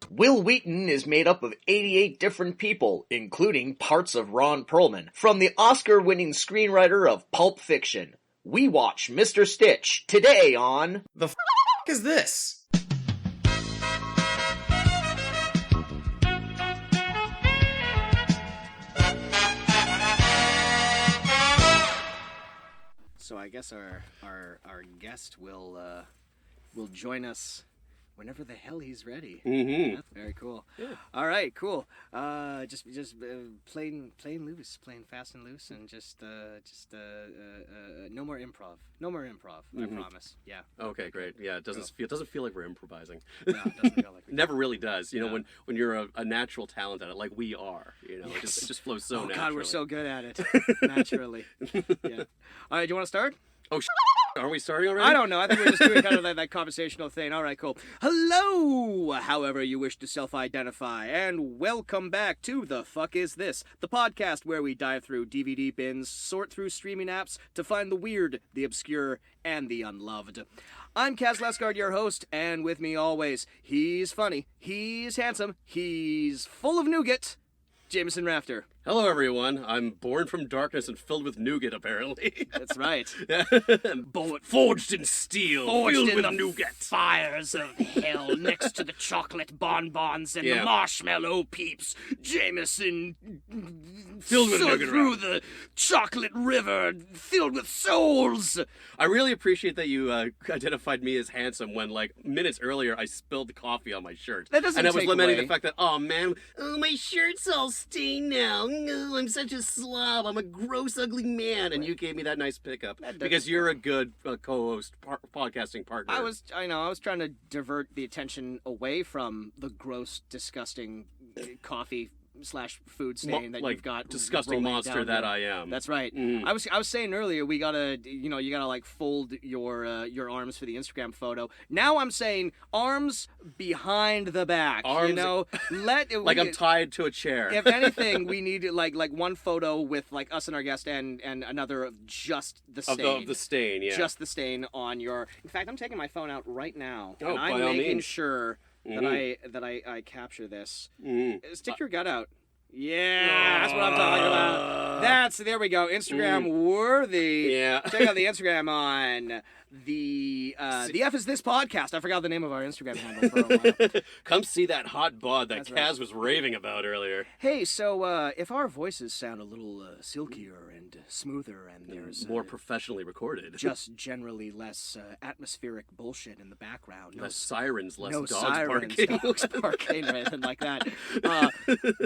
Wil Wheaton is made up of 88 different people, including parts of Ron Pearlman. From the Oscar-winning screenwriter of Pulp Fiction, we watch Mr. Stitch today on... The f*** is this? So I guess our guest will join us whenever the hell he's ready. Mm-hmm. That's very cool. Yeah. All right, cool. Just playing loose, playing fast and loose, and just no more improv. No more improv. Mm-hmm. I promise. Yeah. Okay, great. Yeah, it doesn't feel like we're improvising. No, it doesn't feel like we Never really does. You know, No. when you're a natural talent at it, like we are. You know, Yes. it just flows so naturally. God, we're so good at it. Naturally. Yeah. All right, do you want to start? Oh, aren't we starting already? I don't know. I think we're just doing kind of that conversational thing. All right, cool. Hello, however you wish to self-identify, and welcome back to The Fuck Is This, the podcast where we dive through DVD bins, sort through streaming apps to find the weird, the obscure, and the unloved. I'm Kaz Lesgard, your host, and with me always, he's funny, he's handsome, he's full of nougat, Jameson Rafter. Hello, everyone. I'm born from darkness and filled with nougat, apparently. That's right. Bullet forged in steel, Forged filled in with the nougat. fires of hell, next to the chocolate bonbons and the marshmallow peeps. Jameson Filled with soared nougat through the chocolate river, filled with souls. I really appreciate that you identified me as handsome when, like, minutes earlier, I spilled the coffee on my shirt. That doesn't And I was take lamenting away. the fact that, oh, man, my shirt's all stained now. Oh, I'm such a slob. I'm a gross, ugly man. And you gave me that nice pickup because you're a good co-host, podcasting partner. I was trying to divert the attention away from the gross, disgusting coffee / food stain that like, you've got. disgusting rolling monster down that there. I am. That's right. Mm. I was saying earlier you gotta like fold your arms for the Instagram photo. Now I'm saying arms behind the back. Arms- You know, like I'm tied to a chair. If anything, we need like one photo with like us and our guest and another of just the stain. Of the stain, yeah. Just the stain on your. In fact, I'm taking my phone out right now, Oh, and by I'm all making means. sure that I capture this. Mm. Stick your gut out. Yeah, that's what I'm talking about. There we go. Instagram worthy. Yeah. Check out the Instagram on the F Is This podcast. I forgot the name of our Instagram handle for a while. Come see that hot bod that That's Kaz right. was raving about earlier. Hey, so if our voices sound a little silkier and smoother, and there's More professionally recorded. just generally less atmospheric bullshit in the background, Less sirens, less no dogs sirens, barking. dogs barking, or anything like that.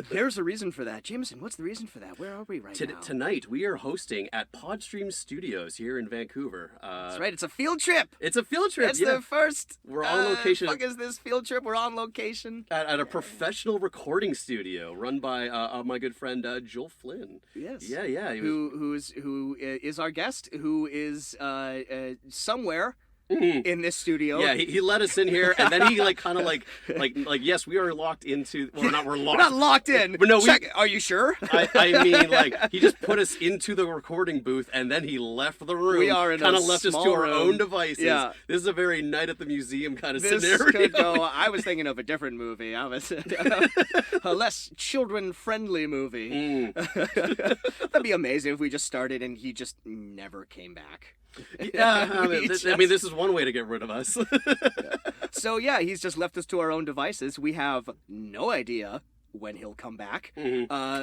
There's a reason for that. Jameson, what's the reason for that? Where are we right now? Tonight, we are hosting at Podstream Studios here in Vancouver. That's right. It's a field trip. It's a field trip. It's yeah. the first. We're on location. Fuck is this field trip? We're on location. At a professional recording studio run by my good friend Joel Flynn. Yes. Yeah. He was- Who is our guest? Who is somewhere Mhm. in this studio? Yeah, he let us in here, and then he like kind of like yes, we are locked into. Well, we're We're locked. not locked in. But no, Check. Are you sure? I mean, like, he just put us into the recording booth, and then he left the room. We are in a kind of left us small to our room. own devices. Yeah. This is a very night at the museum kind of This scenario. could go. I was thinking of a different movie. I was a less children-friendly movie. Mm. That'd be amazing if we just started and he just never came back. Yeah, I mean, We this is one way to get rid of us. So yeah, he's just left us to our own devices. We have no idea when he'll come back.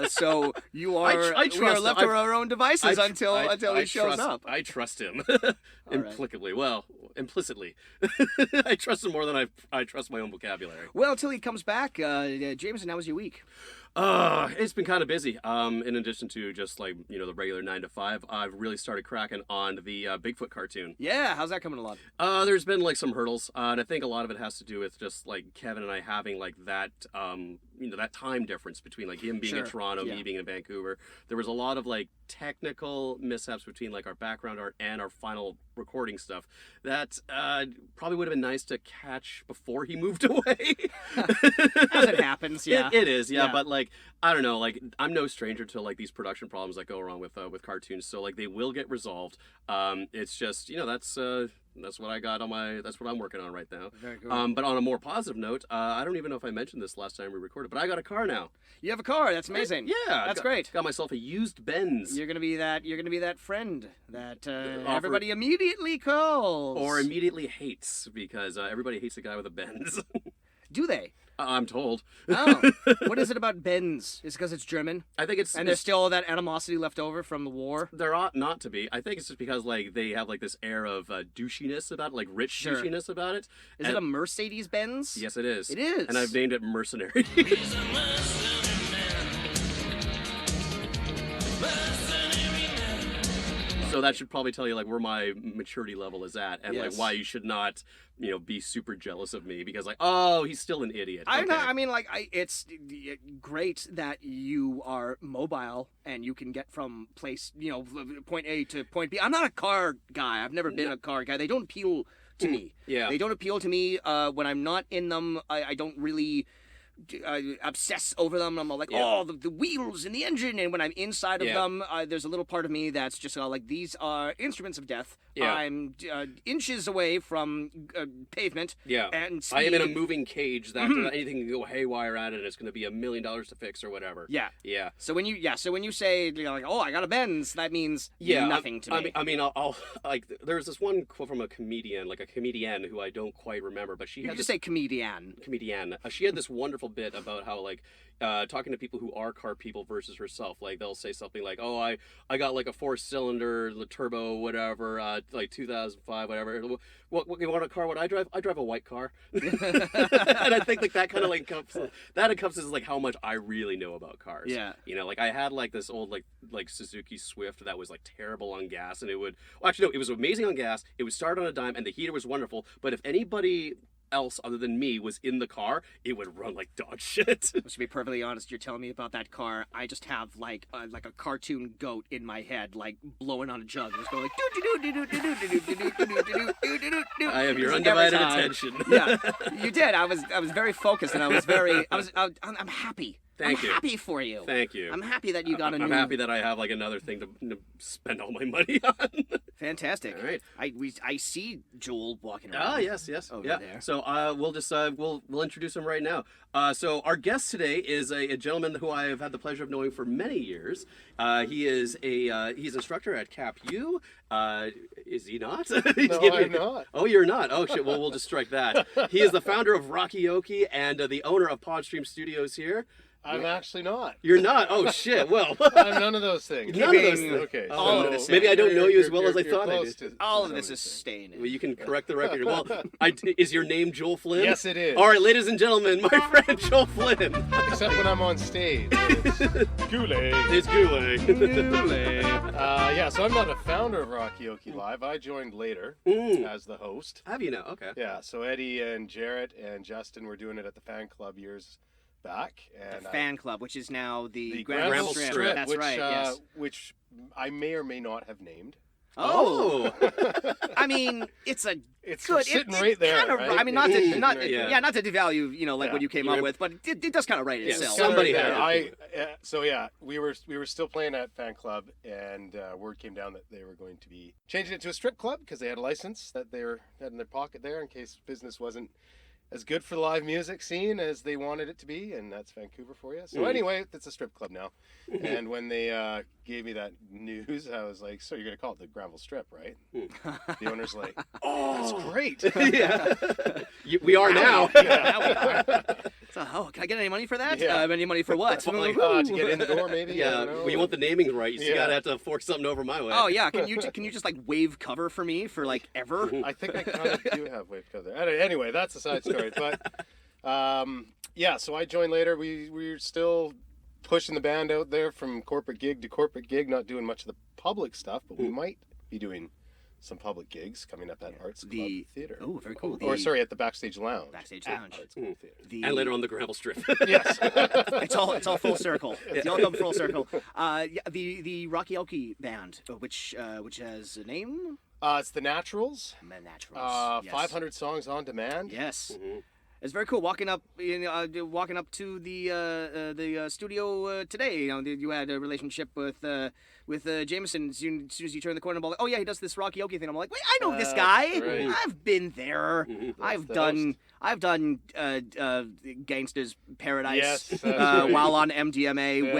So you are I we are trust left him. to our own devices until he shows up. I trust him. right. Implicitly. Well, implicitly. I trust him more than I trust my own vocabulary. Well, until he comes back, Jameson, how was your week? It's been kind of busy. In addition to just like, the regular 9 to 5, I've really started cracking on the Bigfoot cartoon. Yeah, how's that coming along? There's been like some hurdles, and I think a lot of it has to do with just like Kevin and I having like that, that time difference between like him being in Sure. Toronto, Yeah. me being in Vancouver. There was a lot of like technical mishaps between like our background art and our final recording stuff that probably would have been nice to catch before he moved away. As it happens. happens. Yeah, it is. Yeah, Yeah. but like I don't know. Like I'm no stranger to like these production problems that go wrong with cartoons. So like they will get resolved. It's just that's what I got on my. That's what I'm working on right now. Very cool. But on a more positive note, I don't even know if I mentioned this last time we recorded, but I got a car now. You have a car. That's amazing. Yeah, That's great. Got myself a used Benz. You're gonna be that friend that everybody immediately calls. Or immediately hates because everybody hates a guy with a Benz. Do they? I'm told. Oh, what is it about Benz? Is it because it's German? I think it's And there's still that animosity left over from the war? there ought not to be. I think it's just because like they have like this air of douchiness about it, like rich Sure. douchiness about it. Is it a Mercedes Benz? Yes, it is. It is. And I've named it Mercenary. So that should probably tell you like where my maturity level is at, and Yes. like why you should not, be super jealous of me because like, oh, he's still an idiot. I know. Okay. I mean, like, it's great that you are mobile and you can get from point A to point B. I'm not a car guy. I've never been a car guy. They don't appeal to me. Yeah. They don't appeal to me. When I'm not in them, I don't really obsess over them. I'm all like, Yeah. oh, the wheels and the engine. And when I'm inside of Yeah. them, there's a little part of me that's just like, these are instruments of death. Yeah. I'm inches away from pavement. Yeah. And speed. I am in a moving cage that anything can go haywire at it, and it's going to be $1 million to fix or whatever. Yeah. Yeah. So when you say like, oh, I got a Benz, that means Yeah, nothing to me. I mean, I'll like. There's this one quote from a comedian, like a comedian who I don't quite remember, but she You had can this just say comedian. comedian. She had this wonderful bit about how like talking to people who are car people versus herself. Like they'll say something like, "Oh, I got like a 4-cylinder, the turbo, whatever, like 2005, whatever. What you want a car? What I drive? I drive a white car." And I think like that kind of like encompasses like how much I really know about cars. Yeah. Like I had like this old like Suzuki Swift that was like terrible on gas, and it would actually no, it was amazing on gas. It would start on a dime, and the heater was wonderful. But if anybody else other than me was in the car, it would run like dog shit. To be perfectly honest, you're telling me about that car. I just have like a cartoon goat in my head, like blowing on a jug, just going like I have your every undivided time. attention. Yeah, you did. I was very focused, and I'm happy. Thank I'm you. happy for you. Thank you. I'm happy that you got a new. I'm happy that I have like another thing to spend all my money on. Fantastic. All right. I see Joel walking around. Ah, yes, Over yeah. there. So we'll just we'll introduce him right now. So our guest today is a gentleman who I have had the pleasure of knowing for many years. He is he's instructor at Cap U. Is he not? No, I'm not. Oh, you're not. Oh shit. Well, we'll just strike that. He is the founder of Rockyoki and the owner of Podstream Studios here. I'm actually not. You're not. Oh shit. Well, I'm none of those things. None of those things. Okay. all so of this maybe I don't know you as you're- well as I you're thought I close did. to All of some this is things. staying in. Well, you can correct the record. Well, is your name Joel Flynn? Yes, it is. All right, ladies and gentlemen, my friend Joel Flynn. Except when I'm on stage. It's Kool-Aid. It's Goulet. Yeah, so I'm not a founder of Rockyoki Live. I joined later as the host. Have you now? Okay. Yeah, so Eddie and Jarrett and Justin were doing it at the fan club years back. And The fan club, which is now the the Granville Granville Strip. Strip, That's which, right. Yes. which I may or may not have named. Oh. I mean, it's a It's good. sitting right there. Kind of, right? I mean, not to It's not sitting right yeah. not to devalue, like Yeah. what you came up with, but it does kind of write Yeah, itself. Kinda somebody right had there. So yeah, we were still playing at fan club, and word came down that they were going to be changing it to a strip club because they had a license that they had in their pocket there in case business wasn't as good for the live music scene as they wanted it to be, and that's Vancouver for you. So anyway, it's a strip club now. And when they gave me that news, I was like, "So you're gonna call it the Granville Strip, right?" The owner's like, "Oh, that's great." Yeah. We are now. Now we are. So, can I get any money for that? Yeah. Any money for what? To get in the door, maybe. I Yeah. don't know. Well, you want the naming right. You still Yeah. gotta have to force something over my way. Oh yeah, can you just like wave cover for me for like ever? I think I kind of do have wave cover. Anyway, that's a side story. But yeah, so I joined later. We were still pushing the band out there from corporate gig to corporate gig, not doing much of the public stuff, but we might be doing some public gigs coming up at Arts Club Theatre. Oh, very cool. Or sorry, at the Backstage Lounge. Backstage at Lounge. Arts Club Theatre. And later on the Granville Strip. Yes. It's all full circle. It's all come full circle. The Rockyoki band, which has a name. It's the Naturals. The Naturals. Yes. 500 songs on demand. Yes. It's very cool. Walking up to the studio today. You had a relationship with Jameson. As soon as you turn the corner, I'm like, oh yeah, he does this Rocky Oki thing. I'm like, wait, I know this guy. right. I've been there. I've done Gangsta's Paradise Yes, right. while on MDMA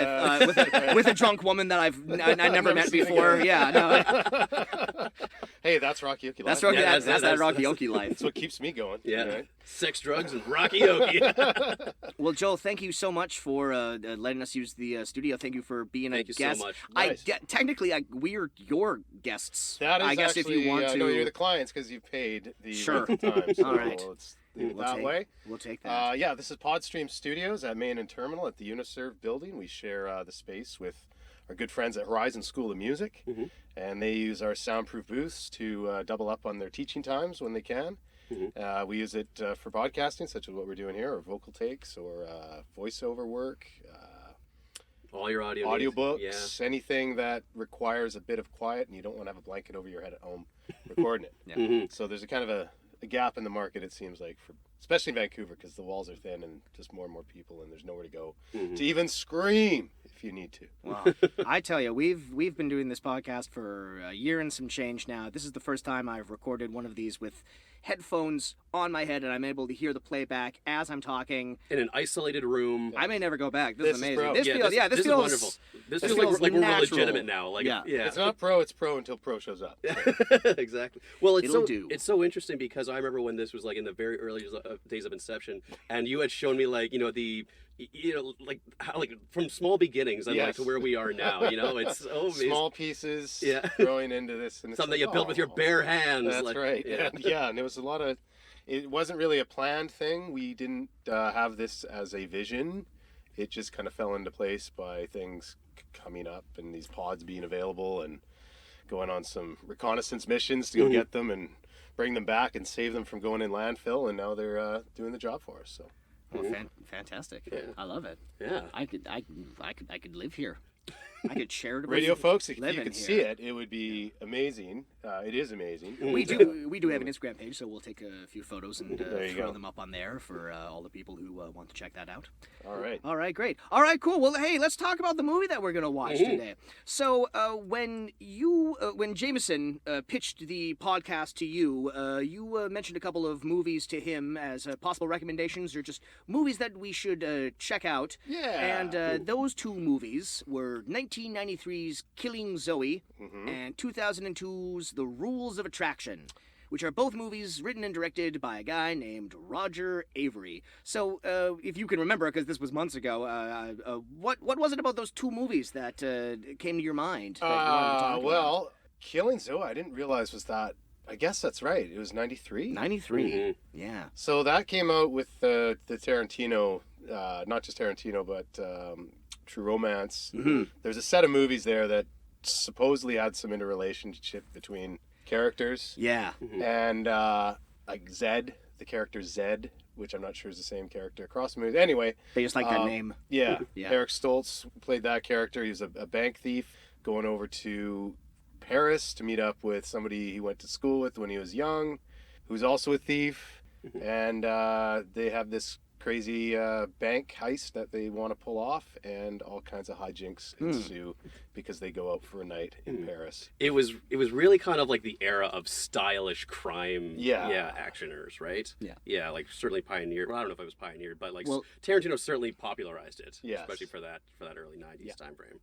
with a drunk woman that I never met seen before. again. Yeah, no. Hey, that's Rocky Oki. That's life. Rocky. Yeah, that's that Rocky Oki life. That's what keeps me going. Yeah. Right? Sex, drugs, and Rocky Oki. Well, Joel, thank you so much for letting us use the studio. Thank you for being Thank a you so guest. much. Nice. Technically, we're your guests. That is I guess actually, if you want to. no, you're the clients because you've paid the Sure. rental time. So All right. let's leave it We'll that take- way. We'll take that. Yeah, this is Podstream Studios at Main and Terminal at the Uniserve building. We share the space with our good friends at Horizon School of Music, and they use our soundproof booths to double up on their teaching times when they can. We use it for podcasting, such as what we're doing here, or vocal takes, or voiceover work, All your audio. audiobooks, needs. anything that requires a bit of quiet and you don't want to have a blanket over your head at home recording it. Yeah. Mhm. So there's a kind of a gap in the market, it seems like, for especially in Vancouver, because the walls are thin and just more and more people, and there's nowhere to go to even scream if you need to. Wow. I tell you, we've been doing this podcast for a year and some change now. This is the first time I've recorded one of these with headphones on my head, and I'm able to hear the playback as I'm talking. In an isolated room. I may never go back. This is This is amazing. pro. This Yeah, feels this is feels wonderful. This this feels feels like we're natural. legitimate now. Like, Yeah. It's not pro, it's pro until pro shows up. Exactly. Well, It'll do. it's so interesting because I remember when this was like in the very early days of inception, and you had shown me like like how like from small beginnings and like Yes. to where we are now. It's so amazing. Small pieces Yeah. growing into this. And it's Something that like, you built with your oh, bare hands. That's like, right. Yeah. Yeah, and it was a lot of. It wasn't really a planned thing. We didn't have this as a vision. It just kind of fell into place by things coming up and these pods being available and going on some reconnaissance missions to go get them and bring them back and save them from going in landfill. And now they're doing the job for us. So Well, fantastic. Yeah. I love it. Yeah. I could live here. I could share it. radio folks, if live you in could see here. it, it would be amazing. It is amazing. We do have an Instagram page, so we'll take a few photos and There you throw go. them up on there for all the people who want to check that out. All right. All right, great. All right, cool. Well, hey, let's talk about the movie that we're gonna watch today. So, when Jameson pitched the podcast to you, you mentioned a couple of movies to him as possible recommendations, or just movies that we should check out. Yeah. And those two movies were 1993's Killing Zoe and 2002's The Rules of Attraction, which are both movies written and directed by a guy named Roger Avery. So, if you can remember, because this was months ago, what was it about those two movies that came to your mind? That you wanted to talk about? Well, Killing Zoe, I didn't realize was that. I guess that's right. It was 93. 93. Yeah. So that came out with the Tarantino, not just Tarantino, but True Romance. There's a set of movies there that supposedly had some interrelationship between characters. Yeah. And like Zed, the character Zed, which I'm not sure is the same character across the movies. Anyway, They just like that name. yeah, Yeah. Eric Stoltz played that character. He was a bank thief going over to Paris to meet up with somebody he went to school with when he was young, who's also a thief. And they have this crazy bank heist that they want to pull off, and all kinds of hijinks ensue because they go out for a night in Paris. It was really kind of like the era of stylish crime, Yeah. actioners, right? Yeah. Yeah, like certainly pioneered. Well, I don't know if it was pioneered, but like Well- Tarantino certainly popularized it, Yes. especially for that early '90s time frame.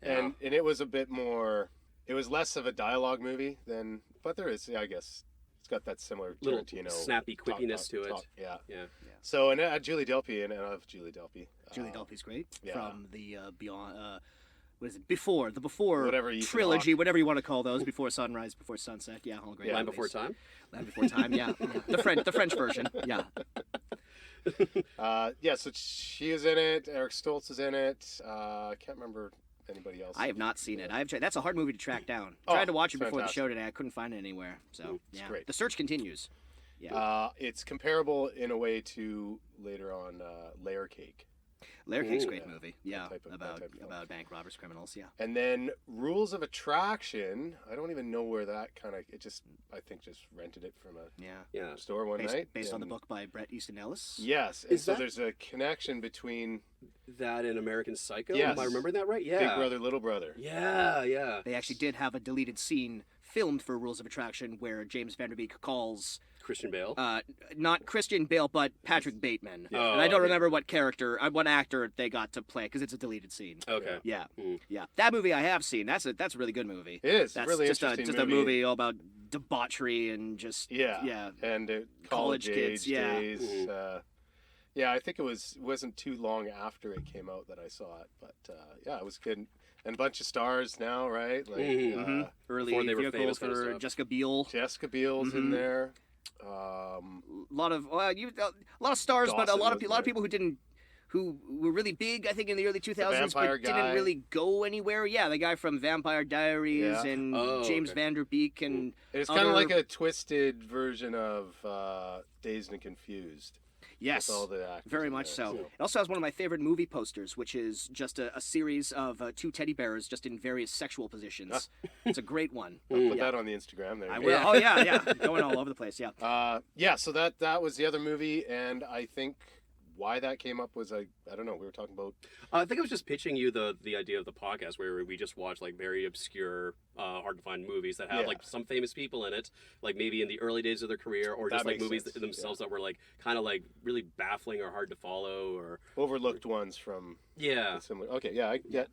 And it was a bit more. It was less of a dialogue movie than, but there is, I guess, it's got that similar Little Tarantino snappy quippiness to it. Yeah. Yeah. So and Julie Delpy, and I love Julie Delpy. Julie Delpy's great. yeah. From the Beyond, what is it? Before Whatever Ethan trilogy, Hawke. whatever you want to call those. Before Sunrise, Before Sunset. Yeah, all great. Land movies. Before Time. Land Before Time. Yeah. The French version. Yeah. Yeah, so she is in it. Eric Stoltz is in it. I can't remember anybody else. I have not seen it. That's a hard movie to track down. Oh, Tried to watch it it's before fantastic. the show today. I couldn't find it anywhere. So It's yeah, great. the search continues. Yeah. It's comparable in a way to later on Layer Cake. Layer Cake's a Ooh. great movie. Yeah, type of film. about bank robbers, criminals. Yeah. And then Rules of Attraction. I don't even know where that kind of. I think just rented it from a Yeah. store one night. Based on the and- book by Bret Easton Ellis. Yes, and Is so that- there's a connection between That in American Psycho? Yes. Am I remembering that right? Yeah. Big Brother, Little Brother. Yeah. They actually did have a deleted scene filmed for Rules of Attraction where James Van Der Beek calls Christian Bale. not Christian Bale but Patrick Bateman. Oh, and I don't okay. remember what actor they got to play because it's a deleted scene. Okay. Yeah, Mm. yeah. That movie I have seen. That's a really good movie. It is That's really just interesting a movie all about debauchery and just yeah. and College college kids, age yeah. days. I think it wasn't too long after it came out that I saw it, but it was good. And a bunch of stars now, right? Like Mm-hmm. Early before they were vehicle famous kind of for stuff. Jessica Biel. Jessica Biel's in Mhm. there. A lot of stars, but a Dawson lot of was people who were really big, I think, in the early 2000s, vampire but didn't guy. really go anywhere. Yeah, the guy from Vampire Diaries Yeah. and Oh, James okay. Van Der Beek and It's kind of other- like a twisted version of Dazed and Confused. yes, With all the actors very in much there, so. It also has one of my favorite movie posters, which is just a series of two teddy bears just in various sexual positions. It's a great one. I'll put Yeah. that on the Instagram there. I will. Yeah. Oh yeah, going all over the place. Yeah. So that was the other movie, and I think why that came up was I don't know. We were talking about I think I was just pitching you the idea of the podcast where we just watch like very obscure, hard to find movies that have Yeah. like some famous people in it, like maybe in the early days of their career, or That just like makes movies sense, themselves that were like kind of like really baffling or hard to follow, or overlooked ones from yeah. similar. Okay,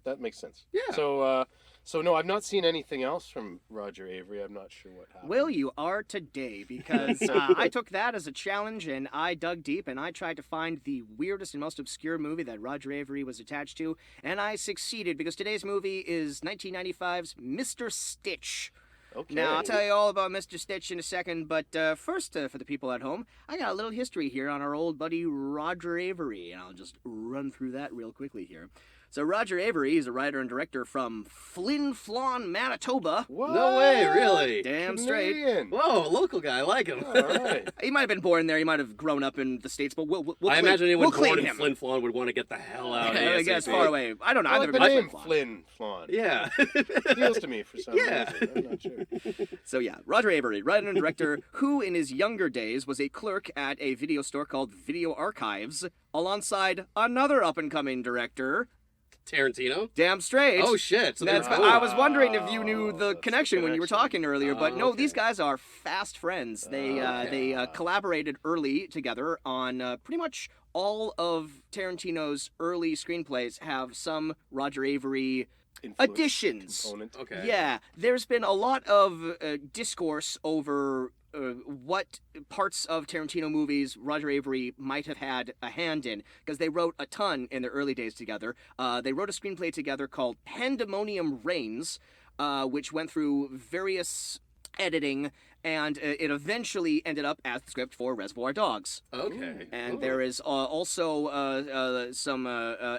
that makes sense. Yeah. So no, I've not seen anything else from Roger Avery. I'm not sure what happened. Well, you are today because I took that as a challenge and I dug deep and I tried to find the weirdest and most obscure movie that Roger Avery was attached to, and I succeeded because today's movie is 1995's Mr. Stitch. Okay. Now, I'll tell you all about Mr. Stitch in a second, but first, for the people at home, I got a little history here on our old buddy Roger Avery, and I'll just run through that real quickly here. So Roger Avery is a writer and director from Flynn, Manitoba. What? No way, really? Damn straight. Canadian. Whoa, a local guy, I like him. All right. He might have been born there. He might have grown up in the States, but we'll I imagine anyone we'll claim born in him. Flin Flon would want to get the hell out. I guess ASAP. far away. I don't know. I I've like never the been name to Flynn Flon. Yeah. Appeals to me for some Yeah. reason. I'm not sure. So yeah, Roger Avery, writer and director, who in his younger days was a clerk at a video store called Video Archives, alongside another up-and-coming director, Tarantino. damn straight. Oh shit. So That's they're- I was wondering if you knew the That's the connection when you were connection. talking earlier, but no, okay. these guys are fast friends. They collaborated early together on pretty much all of Tarantino's early screenplays have some Roger Avery Influence additions. Component. Okay. Yeah, there's been a lot of discourse over what parts of Tarantino movies Roger Avery might have had a hand in, because they wrote a ton in their early days together. They wrote a screenplay together called Pandemonium Reigns, which went through various editing, and it eventually ended up as the script for Reservoir Dogs. Okay. And Oh. there is also some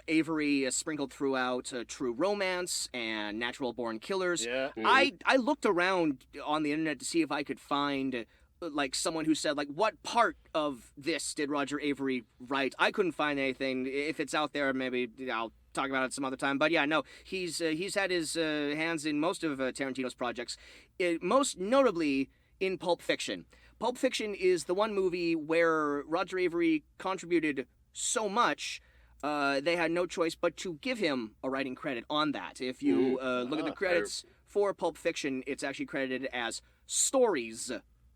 Avery sprinkled throughout True Romance and Natural Born Killers. Yeah. I looked around on the internet to see if I could find like someone who said like what part of this did Roger Avery write. I couldn't find anything. If it's out there, maybe I'll talk about it some other time. But yeah, no, he's had his hands in most of Tarantino's projects, most notably in Pulp Fiction. Pulp Fiction is the one movie where Roger Avery contributed so much. They had no choice but to give him a writing credit on that. If you look at the credits for Pulp Fiction, it's actually credited as stories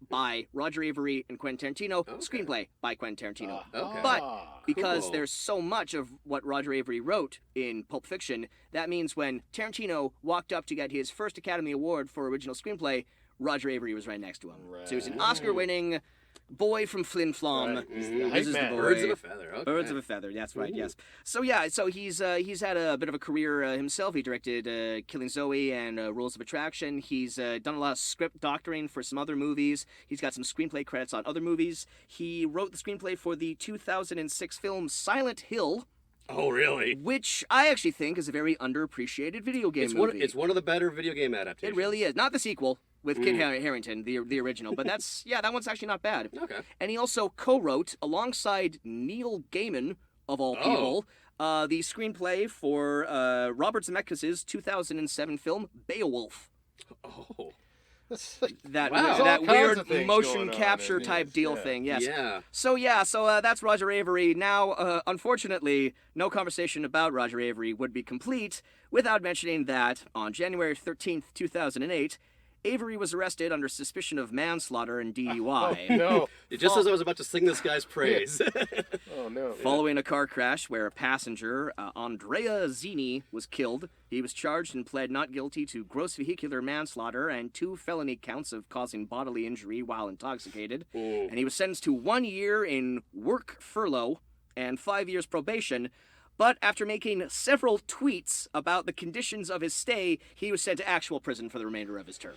by Roger Avery and Quentin Tarantino, screenplay by Quentin Tarantino. Okay. But because Cool. there's so much of what Roger Avery wrote in Pulp Fiction, that means when Tarantino walked up to get his first Academy Award for original screenplay, Roger Avery was right next to him. So he was an Oscar-winning boy from Flin Flon. Right. He's Mhm. the This is hype the man. boy. Birds of a feather. Okay. Birds of a feather. That's right. Yes. So yeah. So he's had a bit of a career himself. He directed Killing Zoe and Rules of Attraction. He's done a lot of script doctoring for some other movies. He's got some screenplay credits on other movies. He wrote the screenplay for the 2006 film Silent Hill, Oh, really? which I actually think is a very underappreciated video game movie. It's one of the better video game adaptations. It really is. Not the sequel with Kit Harington, the original, but that's that one's actually not bad. Okay. And he also co-wrote alongside Neil Gaiman, of all people, the screenplay for Robert Zemeckis' 2007 film Beowulf. Oh. That Wow. that All kinds of weird things motion going on capture in type these, deal yeah. thing. Yes. Yeah. So that's Roger Avery. Now, unfortunately, no conversation about Roger Avery would be complete without mentioning that on January 13th, 2008, Avery was arrested under suspicion of manslaughter and DUI. No. Just as I was about to sing this guy's praise. Oh, no. Following a car crash where a passenger, Andrea Zini, was killed, he was charged and pled not guilty to gross vehicular manslaughter and 2 felony counts of causing bodily injury while intoxicated. Ooh. And he was sentenced to 1 year in work furlough and 5 years probation. But after making several tweets about the conditions of his stay, he was sent to actual prison for the remainder of his term.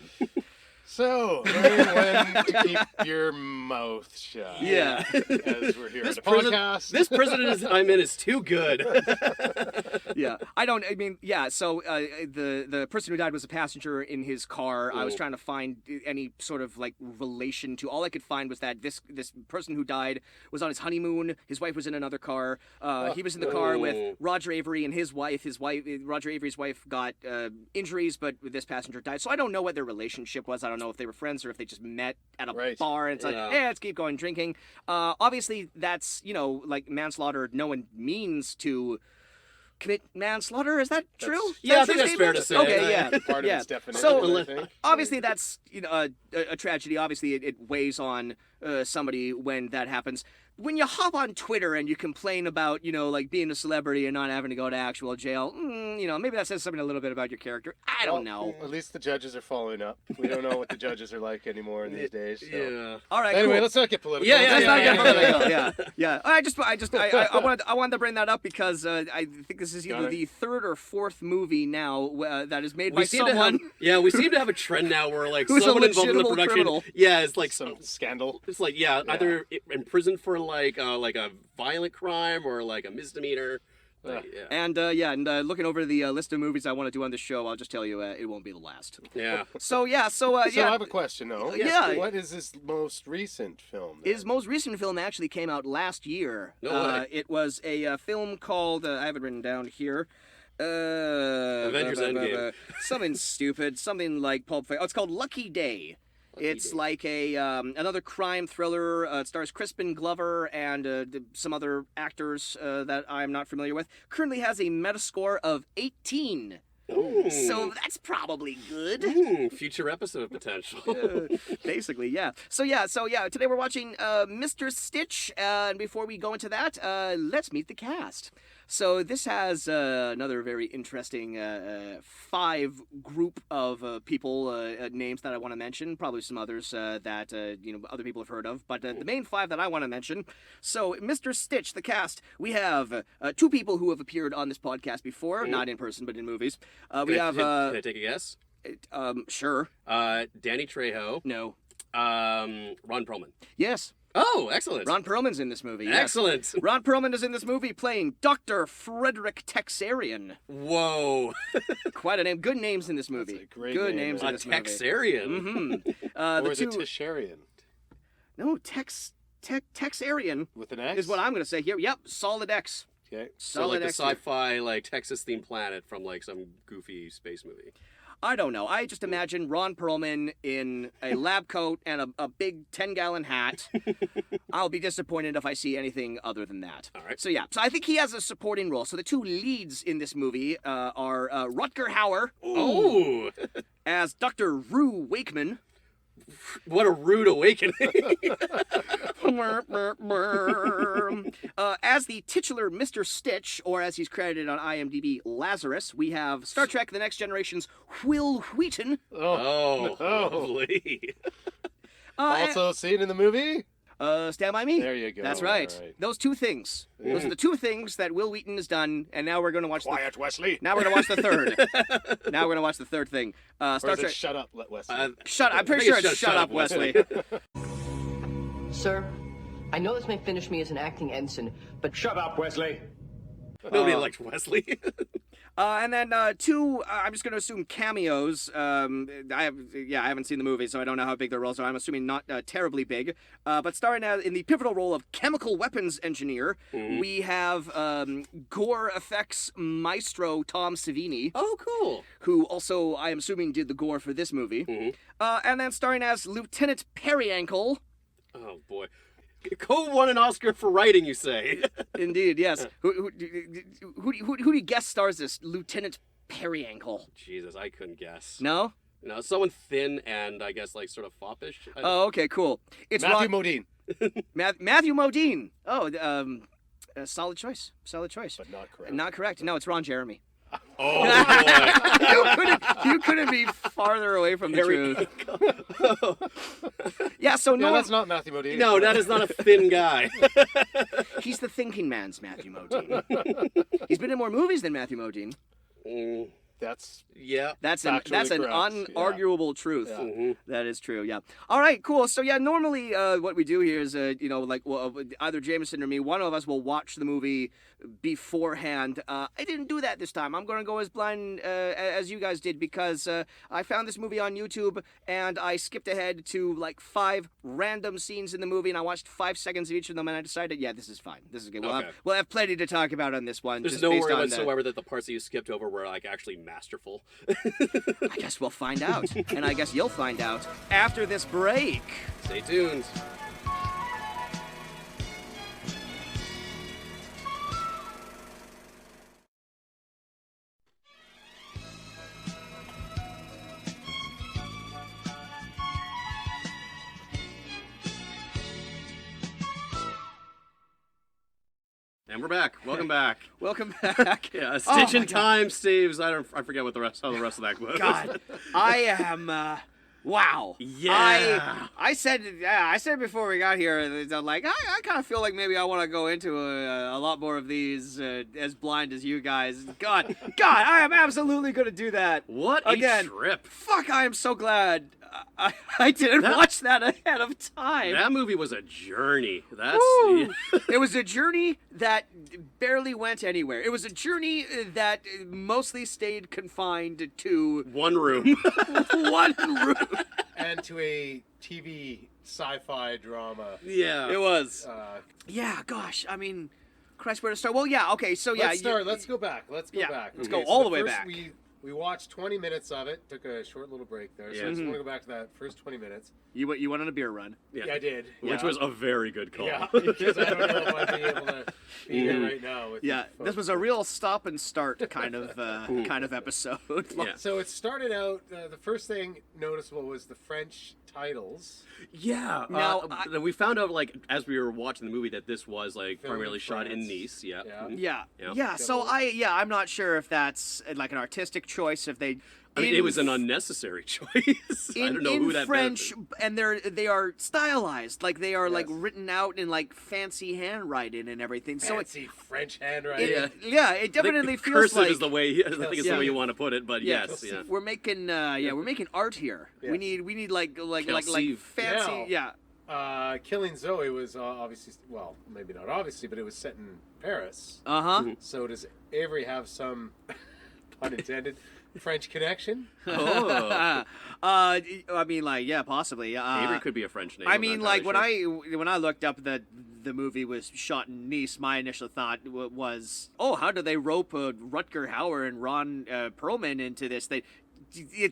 So, learn when to keep your mouth shut. Yeah. As we're here This on the prison- podcast. This president I'm in is too good. Yeah, so the person who died was a passenger in his car. I was Ooh. trying to find any sort of like relation to, all I could find was that this person who died was on his honeymoon. His wife was in another car. He was in the car with Oh. Roger Avery and his wife. Roger Avery's wife got injuries, but this passenger died. So I don't know what their relationship was. I don't know if they were friends or if they just met at a Right. bar and it's like, Yeah. hey, let's keep going drinking. Obviously, that's, like manslaughter. No one means to commit manslaughter. Is that true? Is Yeah, that I a think true that's fair to statement? say. Okay, yeah. Part of yeah. its definition, So, I think. obviously, that's a tragedy. Obviously, it weighs on somebody when that happens. When you hop on Twitter and you complain about, like being a celebrity and not having to go to actual jail, maybe that says something a little bit about your character. I don't know. At least the judges are following up. We don't know what the judges are like anymore in these days. So. Yeah. All right, Anyway, cool. let's not get political. Yeah, Let's not get yeah. political. Yeah. I wanted to bring that up because I think this is either Got it. the third or fourth movie now that is made by We seem to someone. have, we seem to have a trend now where like Who's a someone involved in the legitimate production, criminal. yeah, it's like Some scandal. it's like either in prison for like a violent crime or like a misdemeanor. Like, yeah. And looking over the list of movies I want to do on this show, I'll just tell you it won't be the last. Yeah. So I So I have a question, though. Yeah. What is this most recent film? his most recent film actually came out last year. No way. It was a film called I have it written down here. Avengers Endgame. Something stupid, something like Pulp Fiction. Oh, it's called Lucky Day. It's like another crime thriller. It stars Crispin Glover and some other actors that I'm not familiar with. Currently has a Metascore of 18. Ooh. So that's probably good. Future episode potential. Basically, yeah. So today we're watching Mr. Stitch, and before we go into that, let's meet the cast. So this has another very interesting 5 group of people, names that I want to mention, probably some others that other people have heard of, but the main 5 that I want to mention. So Mr. Stitch, the cast, we have 2 people who have appeared on this podcast before, not in person, but in movies. We have... Can I take a guess? Sure. Danny Trejo. No. Ron Perlman. Yes. Oh, excellent. Ron Perlman's in this movie. Yes. Excellent. Ron Perlman is in this movie playing Dr. Frederick Texarian. Whoa. Quite a name. Good names in this movie. That's a great Good name, names man. in A this movie. Texarian. Mm-hmm. Or is it Tisharian? No, Texarian With an X? is what I'm going to say here. Yep, solid X. Okay. So like Solid the X. sci-fi like Texas themed planet from like some goofy space movie. I don't know. I just imagine Ron Perlman in a lab coat and a big 10-gallon hat. I'll be disappointed if I see anything other than that. All right. So so I think he has a supporting role. So the 2 leads in this movie are Rutger Hauer Oh, as Dr. Rue Wakeman. what a rude awakening. As the titular Mr. Stitch, or as he's credited on IMDb, Lazarus, we have Star Trek The Next Generation's Wil Wheaton. Oh, no. lovely. Also seen in the movie? Stand By Me. There you go. That's right. All right. Those 2 things. Those are the 2 things that Wil Wheaton has done, and now we're going to watch Quiet, Wesley. Now we're going to watch the third. Now we're going to watch the third thing. Or Star is it Trek. Shut Up, Wesley. I'm pretty I sure think it's it's Shut Up, Wesley. Sir, I know this may finish me as an acting ensign, but Shut up, Wesley. Nobody liked Wesley. And then two, I'm just going to assume cameos. I haven't seen the movie, so I don't know how big their roles are. I'm assuming not terribly big. But starring in the pivotal role of chemical weapons engineer, we have gore effects maestro Tom Savini. Oh, cool. Who also, I am assuming, did the gore for this movie. And then starring as Lieutenant Periankle. Oh, boy. Cole won an Oscar for writing, you say? Indeed, yes. Who do you guess stars this Lieutenant Periankle? Jesus, I couldn't guess. No? No, someone thin and I guess like sort of foppish. Oh, okay, cool. It's Matthew Modine. Matthew Modine. Oh, solid choice. Solid choice. But not correct. Not correct. No, it's Ron Jeremy. Oh, boy. you couldn't be farther away from the truth. Yeah, so No, that's not Matthew Modine. No, that is not a thin guy. He's the thinking man's Matthew Modine. He's been in more movies than Matthew Modine. That's That's an correct. unarguable truth. Yeah. That is true. Yeah. All right. Cool. So yeah, normally what we do here is either Jameson or me, one of us will watch the movie beforehand. I didn't do that this time. I'm going to go as blind as you guys did because I found this movie on YouTube and I skipped ahead to like 5 random scenes in the movie and I watched 5 seconds of each of them and I decided, yeah, this is fine. This is good. We'll have plenty to talk about on this one. There's just no based worry on whatsoever that the parts that you skipped over were like actually masterful. I guess we'll find out. And I guess you'll find out after this break. Stay tuned. And we're back. Welcome back. Welcome back. Yeah, a stitch in time, Steve's. I forget what how the rest of that was. God, I am. Wow. Yeah. I said before we got here, like I kind of feel like maybe I want to go into a lot more of these as blind as you guys. God, I am absolutely going to do that. What Again, a trip. Fuck, I am so glad I didn't watch that ahead of time. That movie was a journey. That's It was a journey that barely went anywhere. It was a journey that mostly stayed confined to one room. one room. And to a TV sci-fi drama. Yeah. It was. Yeah, gosh, I mean, Christ, where to start? Well, yeah, okay, so yeah. Let's go back. Let's go back. Let's go all the way back. We watched 20 minutes of it. Took a short little break there. So I just want to go back to that first 20 minutes. You went on a beer run. Yeah, I did. Which was a very good call. Yeah, because I don't know if I'd be able to be here right now. With This was a real stop and start kind of episode. Yeah. So it started out. The first thing noticeable was the French titles. Yeah. Now, we found out like as we were watching the movie that this was like Filmed primarily in shot in France. Nice. Yeah. Yeah. Yeah. So I'm not sure if that's like an artistic choice. If they, I mean, it was an unnecessary choice. I don't know who that French, benefited. and they are stylized, like they are like written out in like fancy handwriting and everything. So Fancy French handwriting. it definitely feels cursive like is the way. I think it's the way you want to put it, but yes. we're making art here. Yes. We need like Cursive. fancy Killing Zoe was obviously, well, maybe not obviously, but it was set in Paris. So does Avery have some, pun intended, French connection? Oh. I mean, like, yeah, possibly. Avery could be a French name. I I'm mean, not like entirely when I looked up that the movie was shot in Nice, my initial thought was, oh, how do they rope Rutger Hauer and Ron Pearlman into this? Trip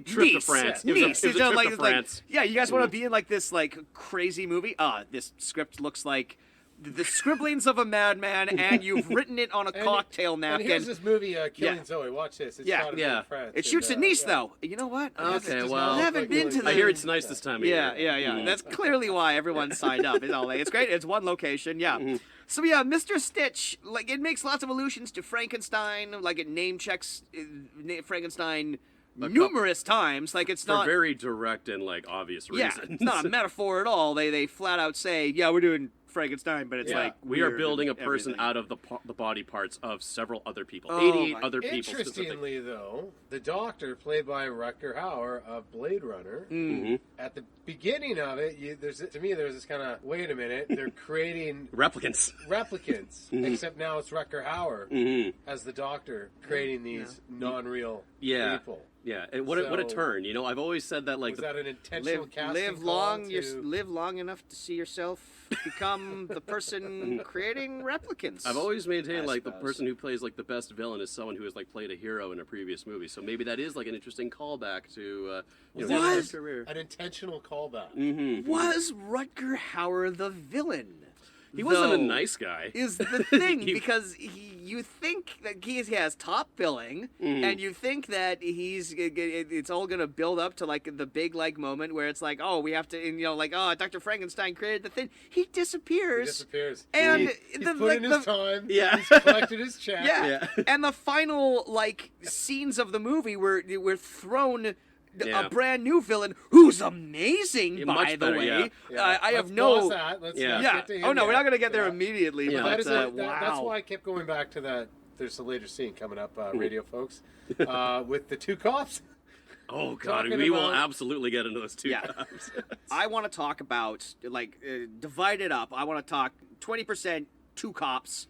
to Nice. France. Nice. It was a trip to France. Yeah, you guys want to be in like this like crazy movie? This script looks like the scribblings of a madman, and you've written it on a cocktail napkin. And here's this movie, Killing Zoe. Watch this. It's shot in France. It shoots in Nice, though. You know what? Okay, well, I haven't been to. I hear it's nice this time of year. Yeah. That's clearly why everyone signed up. It's great. It's one location. Yeah. So yeah, Mr. Stitch, like it makes lots of allusions to Frankenstein. Like it name checks Frankenstein numerous times. Like it's not for very direct and like obvious reasons. It's not a metaphor at all. They flat out say, yeah, we're doing Frankenstein, but it's Yeah. like We are weird building a and person everything. out of the body parts of several other people. Oh, 88 my- other people. specifically. Interestingly, though, the Doctor, played by Rutger Hauer of Blade Runner, Mm. at the beginning of it, there's this kind of, wait a minute, they're creating Replicants. replicants, except now it's Rutger Hauer Mm-hmm. as the Doctor creating these non-real Yeah. people. Yeah, and what a So- turn. You know, I've always said that, like, Was that an intentional Live, casting live call long. to- Live long enough to see yourself become the person creating replicants. I've always maintained, I like, the suppose. person who plays, like, the best villain is someone who has, like, played a hero in a previous movie. So maybe that is, like, an interesting callback to, Was know, that his career. an intentional callback? Mm-hmm. Was Rutger Hauer the villain? He wasn't a Though, nice guy. Is the thing He- because you think that he has top billing, Mhm. and you think that it's all gonna build up to like the big like moment where it's like, oh, we have to, and, you know, like, oh, Dr. Frankenstein created the thing. He disappears. He disappears. And He's the put like in the his time. Yeah. He's collected his check. yeah. Yeah. And the final like scenes of the movie were thrown. Yeah. A brand new villain who's amazing, Yeah, by much the better, way. Yeah. I have Let's no. pause that. Let's Yeah. not Yeah. get to him Oh no, we're yet. not gonna get there Yeah. immediately. Yeah. But That is wow. that's why I kept going back to that. There's a later scene coming up, radio folks, with the two cops. Oh, God, Talking we will about- absolutely get into those two Yeah. times. I want to talk about like divide it up. I want to talk 20% two cops,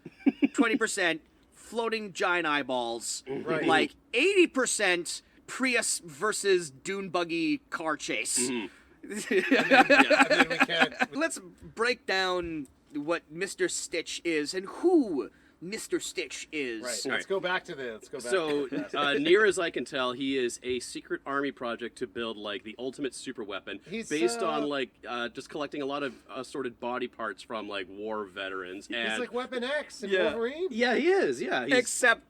20% floating giant eyeballs, Right. like 80% Prius versus dune buggy car chase. And then we can't. Let's break down what Mr. Stitch is and who Mr. Stitch is. Right. All Let's go back to the. Let's go back. So, to the near as I can tell, he is a secret army project to build, like, the ultimate super weapon He's, based on, like, just collecting a lot of assorted body parts from, like, war veterans. And He's like Weapon X and yeah, Wolverine. yeah, he is. Yeah, he's, Except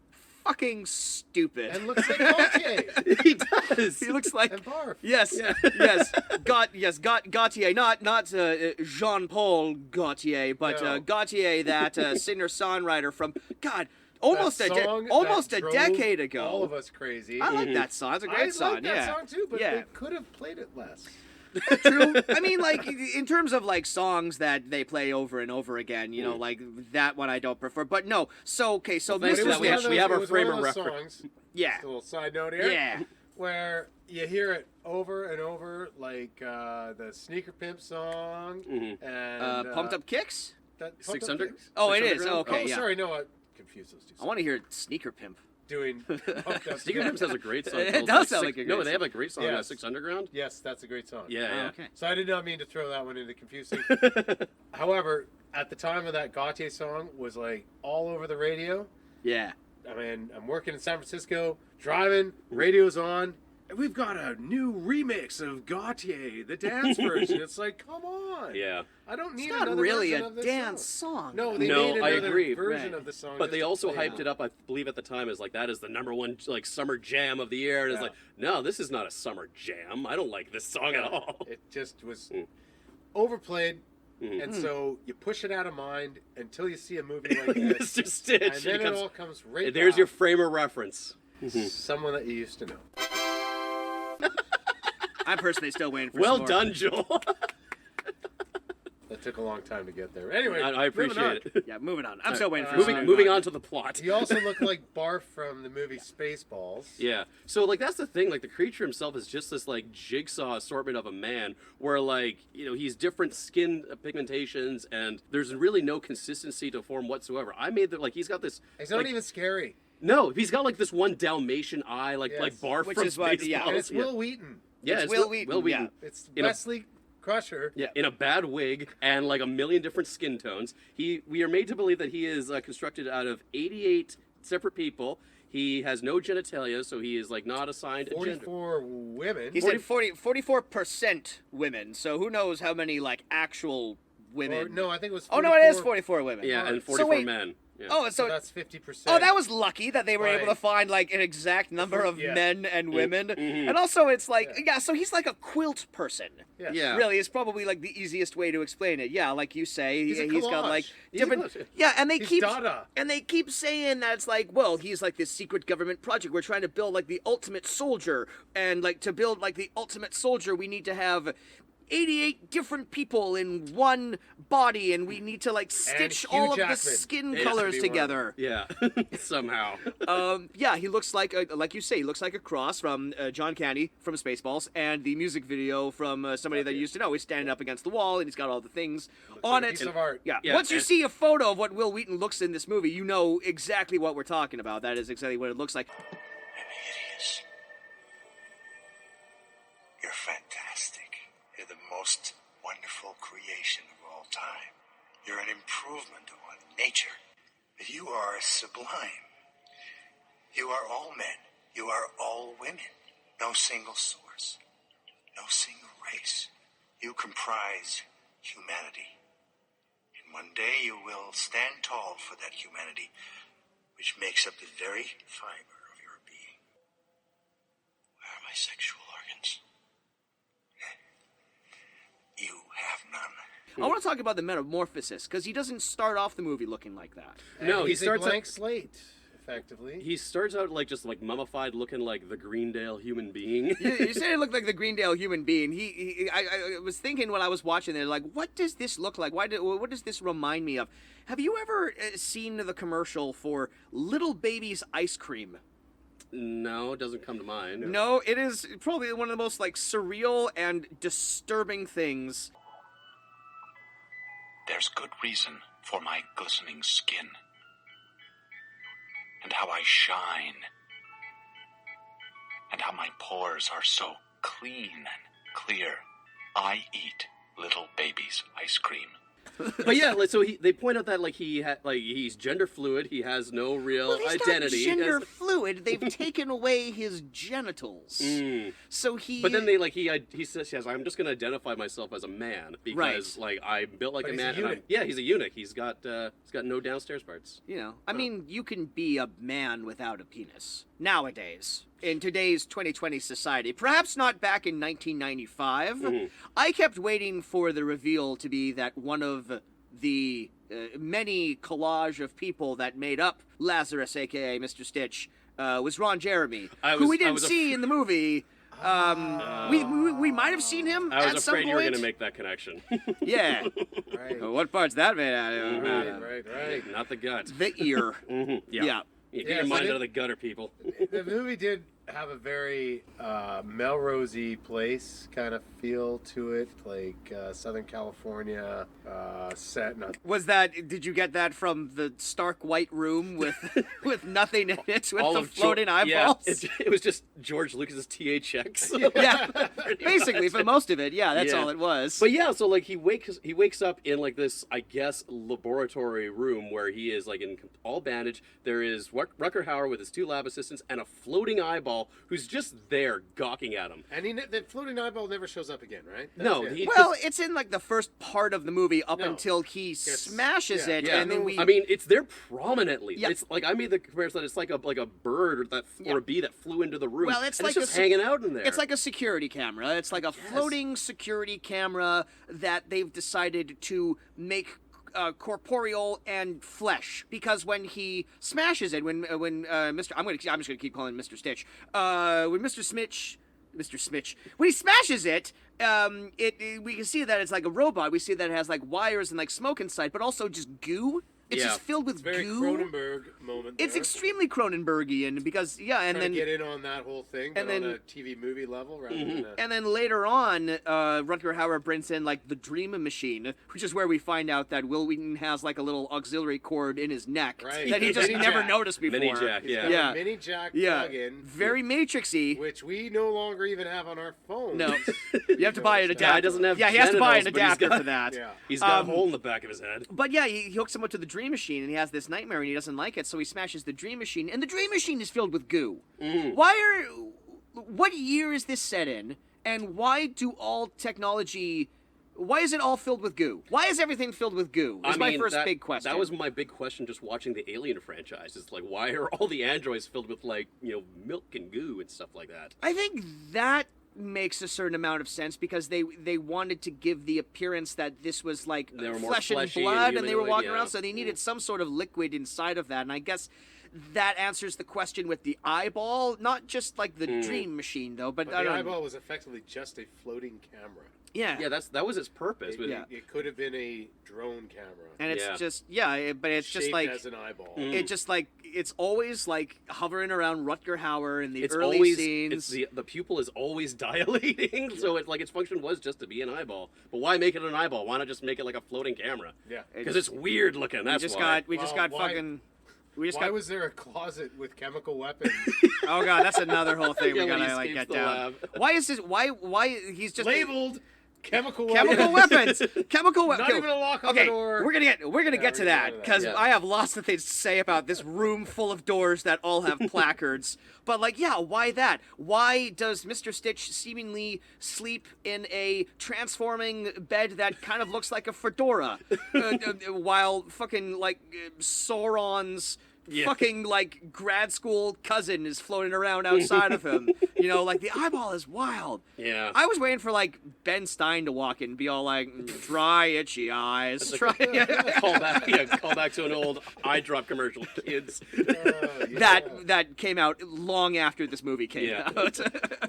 fucking stupid. And looks like Gautier he does. He looks like and Barf. yes, Yeah. Gautier, not Jean-Paul Gaultier, but No. Gautier, that singer-songwriter from almost That song almost that a drove decade ago. All of us crazy. I like that song. It's a great song. I like that yeah. song too, but Yeah. they could have played it less. True. I mean, like, in terms of, like, songs that they play over and over again, you know, like, that one I don't prefer. But no, so thanks Mr. to that, Stitch, we have it our was frame one of those reference. songs, yeah, just a little side note here. yeah. Where you hear it over and over, like the Sneaker Pimp song Mhm. and Pumped Up Kicks? that Pumped Up 600? Kicks? Oh, it 600 is. grand? Okay, Oh, yeah. sorry, no, I confused those two. I want to hear Sneaker Pimp. Doing Pumped Up Sneaker Pimps has a great song. It called, does like, sound like a No, great they have a great song, Yes. 6 Underground. Yes, that's a great song. Yeah, Oh, yeah. okay. So I did not mean to throw that one into confusing. However, at the time of that Gautier song was like all over the radio. Yeah. I mean, I'm working in San Francisco, driving, radio's on. And we've got a new remix of Gautier, the dance version. It's like, come on. Yeah. I don't need It's not another really version a of this dance song. song. No, they No, made I another agree. version Right. of the song. But they just also to play hyped it up, I believe, at the time as like that is the #1 like summer jam of the year. And it's Yeah. like, no, this is not a summer jam. I don't like this song at all. It just was Mm. overplayed. Mhm. And so you push it out of mind until you see a movie like this. Mr. Stitch. And then it it comes- all comes right there's back. your frame of reference. Someone that you used to know. I'm personally still waiting for Well some more. done, Joel. That took a long time to get there. Anyway, I moving on. appreciate it. Yeah, moving on. I'm still waiting for Moving some moving more. on to the plot. He also looked like Barf from the movie Spaceballs. Yeah. So like that's the thing. Like the creature himself is just this like jigsaw assortment of a man, where like he's different skin pigmentations, and there's really no consistency to form whatsoever. I made the like he's got this. He's not like, even scary. No, he's got like this one Dalmatian eye, like Yes. Barf Which from is what- yeah. Spaceballs. And it's Yeah. Wil Wheaton. Yeah, It's Wil Wheaton, Wil Wheaton. It's In a- Wesley Crusher. Yeah, in a bad wig and like a million different skin tones. We are made to believe that he is constructed out of 88 separate people. He has no genitalia, so he is like not assigned a gender. 44 women. He said 44% women, so who knows how many, like, actual women. Or, no, I think it was Oh, 44. no, it is 44 women. Yeah, and So 44 wait. men. Yeah. Oh, So so that's 50%. oh, that was lucky that they were able Right. to find like an exact number of Yeah. men and women, Mhm. and also it's like Yeah. so he's like a quilt person. Yes. Yeah. Really, is probably like the easiest way to explain it. Yeah, like you say, He's a he's got collage. like He's a different. collage. Yeah, and they He's keep Dada. and they keep saying that it's like, well, he's like this secret government project. We're trying to build like the ultimate soldier, and like to build like the ultimate soldier, we need to have 88 different people in one body, and we need to like stitch Hugh all of the Jackman. skin It has to colors be one of together. Yeah, somehow. Yeah, he looks like you say, he looks like a cross from John Candy from Spaceballs, and the music video from somebody that you used to know. He's standing up against the wall, and he's got all the things on like a it. piece of art. Yeah. Yeah, Once you and- see a photo of what Wil Wheaton looks in this movie, you know exactly what we're talking about. That is exactly what it looks like. Hideous. You're fantastic. You're the most wonderful creation of all time. You're an improvement upon nature. You are sublime. You are all men. You are all women. No single source. No single race. You comprise humanity. And one day you will stand tall for that humanity, which makes up the very fiber of your being. Where are my sexual organs? You have none. I want to talk about the metamorphosis, because he doesn't start off the movie looking like that. No, And he he's a starts out- blank slate, effectively. He starts out like just like mummified, looking like the Greendale human being. You said it looked like the Greendale human being. I was thinking when I was watching it, like, what does this look like? What does this remind me of? Have you ever seen the commercial for Little Baby's ice cream? No, it doesn't come to mind. No, it is probably one of the most like surreal and disturbing things. There's good reason for my glistening skin. And how I shine. And how my pores are so clean and clear. I eat little baby's ice cream. But yeah, like, so they point out that like he's gender fluid. He has no real Well, he's identity. not gender fluid. They've taken away his genitals. Mm. So he. But then he says, I'm just going to identify myself as a man because like I'm built like But a he's a man. eunuch. He's a eunuch. He's got no downstairs parts. You know, I mean, you can be a man without a penis nowadays. In today's 2020 society, perhaps not back in 1995. Mm-hmm. I kept waiting for the reveal to be that one of the many collage of people that made up Lazarus, aka Mr. Stitch, was Ron Jeremy, who we didn't see in the movie. We might have seen him I at was some afraid point. you were going to make that connection. Yeah. Right. What part's that made out of? Right. Not the gut. The ear. Mhm. Yeah. Yeah. Get Yeah, your so mind they- out of the gutter, people. The movie did have a very Melrose-y place kind of feel to it, like Southern California set. Was that? Did you get that from the stark white room with with nothing in it, with All the of floating Yeah, eyeballs? it was just George Lucas's THX. Yeah, Pretty basically much. for most of it. Yeah, that's Yeah. all it was. But yeah, so like he wakes up in like this, I guess, laboratory room where he is like in all bandage. There is Rutger Hauer with his two lab assistants and a floating eyeball who's just there gawking at him. And the floating eyeball never shows up again, right? No, That's it. he- Well, it's in like the first part of the movie up No. until he smashes it, Yeah, and then we. I mean, it's there prominently. Yeah. It's like I made the comparison that it's like a bird or a bee that flew into the room. Well, it's and like it's just a hanging out in there. It's like a security camera. It's like a floating security camera that they've decided to make corporeal and flesh, because when he smashes it, when Mr. I'm just gonna keep calling him Mr. Stitch. When Mr. Smitch, when he smashes it, we can see that it's like a robot. We see that it has like wires and like smoke inside, but also just goo. It's Yeah. just filled with It's very goo. Cronenberg moment. It's there. extremely Cronenbergian because and Trying then to get in on that whole thing, but and then- on a TV movie level rather than a... and then later on, Rutger Hauer brings in like the Dream Machine, which is where we find out that Wil Wheaton has like a little auxiliary cord in his neck Right. that he just Mini never jack. noticed before. Mini jack, It's yeah. got Yeah. a mini jack Yeah, plug-in, very Matrixy. which we no longer even have on our phones. No, you have to buy an Guy adapter. doesn't have Yeah, he has to buy an genitals, but he's adapter got- for that. Yeah. He's got a hole in the back of his head. But yeah, he hooks him up to the Dream Machine, and he has this nightmare, and he doesn't like it, so he smashes the Dream Machine, and the Dream Machine is filled with goo. What year is this set in, and why do all technology? Why is it all filled with goo? Why is everything filled with goo? Is my first big question. That was my big question just watching the Alien franchise. It's like, why are all the androids filled with like, milk and goo and stuff like that? I think that makes a certain amount of sense because they wanted to give the appearance that this was like They were more flesh and fleshy blood, and and they were humanoid, walking yeah. around, so they needed some sort of liquid inside of that. And I guess that answers the question with the eyeball, not just like the Dream Machine though, but But I the don't eyeball was effectively just a floating camera. Yeah. Yeah, that was its purpose. It could have been a drone camera. And it's Yeah. just but it's just shaped like as an eyeball. it just like it's always like hovering around Rutger Hauer in the It's early always scenes. the pupil is always dilating, so it's like its function was just to be an eyeball. But why make it an eyeball? Why not just make it like a floating camera? Yeah. Because it's weird looking. That's why. We just got why- fucking. Why was there a closet with chemical weapons? Oh god, that's another whole thing Yeah, we when he gotta like escapes get the down. lab. Why is this? Why he's just labeled chemical chemical weapons? Chemical weapons. Not even a lock on Okay, the door. we're gonna get to we're that gonna get to because that. I have lots of things to say about this room full of doors that all have placards. But like, yeah, why that? Why does Mr. Stitch seemingly sleep in a transforming bed that kind of looks like a fedora, while fucking like Sauron's fucking like grad school cousin is floating around outside of him? You know, like the eyeball is wild. Yeah. I was waiting for like Ben Stein to walk in and be all like, "Dry, itchy eyes." Call back to an old eye drop commercial, kids. That came out long after this movie came Yeah. out.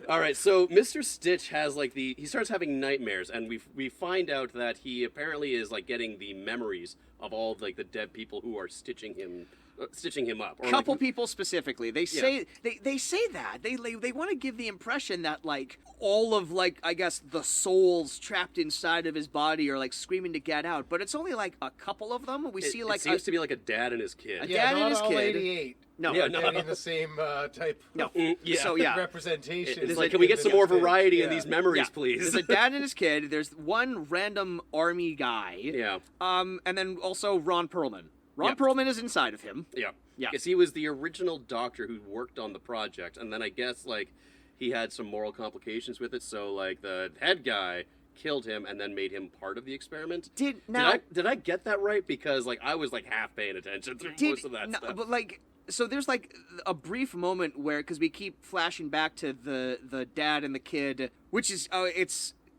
All right, so Mr. Stitch has like he starts having nightmares, and we find out that he apparently is like getting the memories of all of, like the dead people who are stitching him up. Or, Couple like, people specifically, they say they say that they want to give the impression that like all of like I guess the souls trapped inside of his body are like screaming to get out, but it's only like a couple of them. We see like it seems to be like a dad and his kid. A Yeah, dad not and his all kid. 88. No, Yeah, Not getting the same type no. Yeah. So yeah, representation. It's like, can we get some more variety in Yeah. these memories, Yeah. please? There's a dad and his kid. There's one random army guy. Yeah. And then also Ron Perlman. Ron Yep. Perlman is inside of him. Yeah. Yeah. Because he was the original doctor who worked on the project, and then I guess like he had some moral complications with it, so like the head guy killed him and then made him part of the experiment. Did I get that right? Because like I was like half paying attention through most of that stuff. But like, so there's like a brief moment where, because we keep flashing back to the dad and the kid, which is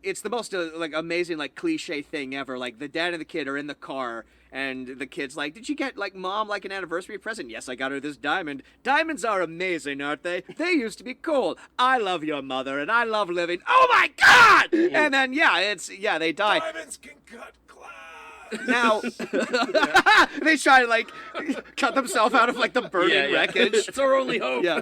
it's the most like amazing like cliche thing ever. Like the dad and the kid are in the car, and the kid's like, "Did you get like mom like an anniversary present?" "Yes, I got her this diamond." "Diamonds are amazing, aren't they? They used to be cool. I love your mother, and I love living." "Oh my god!" And then they die. Diamonds can cut glass. Now they try to like cut themselves out of like the burning wreckage. It's our only hope. Yeah.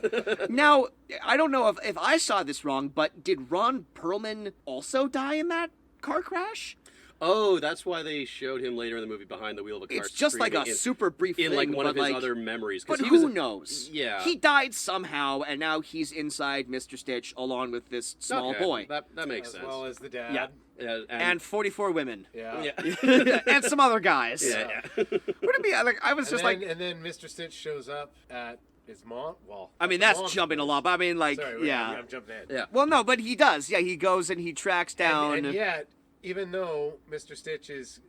Now I don't know if I saw this wrong, but did Ron Perlman also die in that car crash? Oh, that's why they showed him later in the movie behind the wheel of a car. It's just like a super brief in thing, like one of his like, other memories. But who knows? Yeah. He died somehow, and now he's inside Mr. Stitch along with this small boy. That makes sense. As well as the dad. Yeah. Yeah, And 44 women. Yeah. yeah. And some other guys. Yeah. Would it be like I was just like And then Mr. Stitch shows up at his mom. Well, I mean at that's mom's jumping a place. lot, but I mean like Sorry, yeah. I'm jumping ahead. Yeah. Well, no, but he does. Yeah, he goes and he tracks down. And yet, even though Mr. Stitch is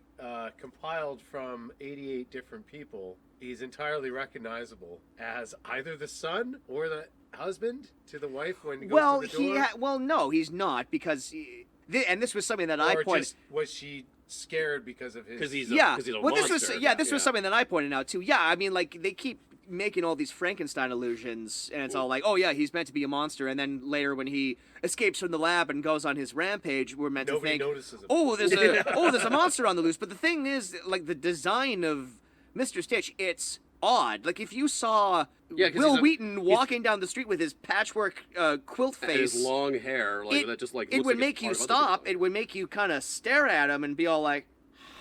compiled from 88 different people, he's entirely recognizable as either the son or the husband to the wife when he goes to the door. No, he's not, because and this was something that I Or pointed. just was she scared because of his? Because he's This monster. was something that I pointed out too. Yeah, I mean, like they keep making all these Frankenstein illusions, and it's all like, oh yeah, he's meant to be a monster, and then later when he escapes from the lab and goes on his rampage, we're meant Nobody to think, notices him. oh, there's a monster on the loose. But the thing is, like the design of Mr. Stitch, it's odd. Like if you saw Wil Wheaton walking down the street with his patchwork quilt face, and his long hair, like that, just like it looks would like make it's you part of other stop. people. It would make you kind of stare at him and be all like,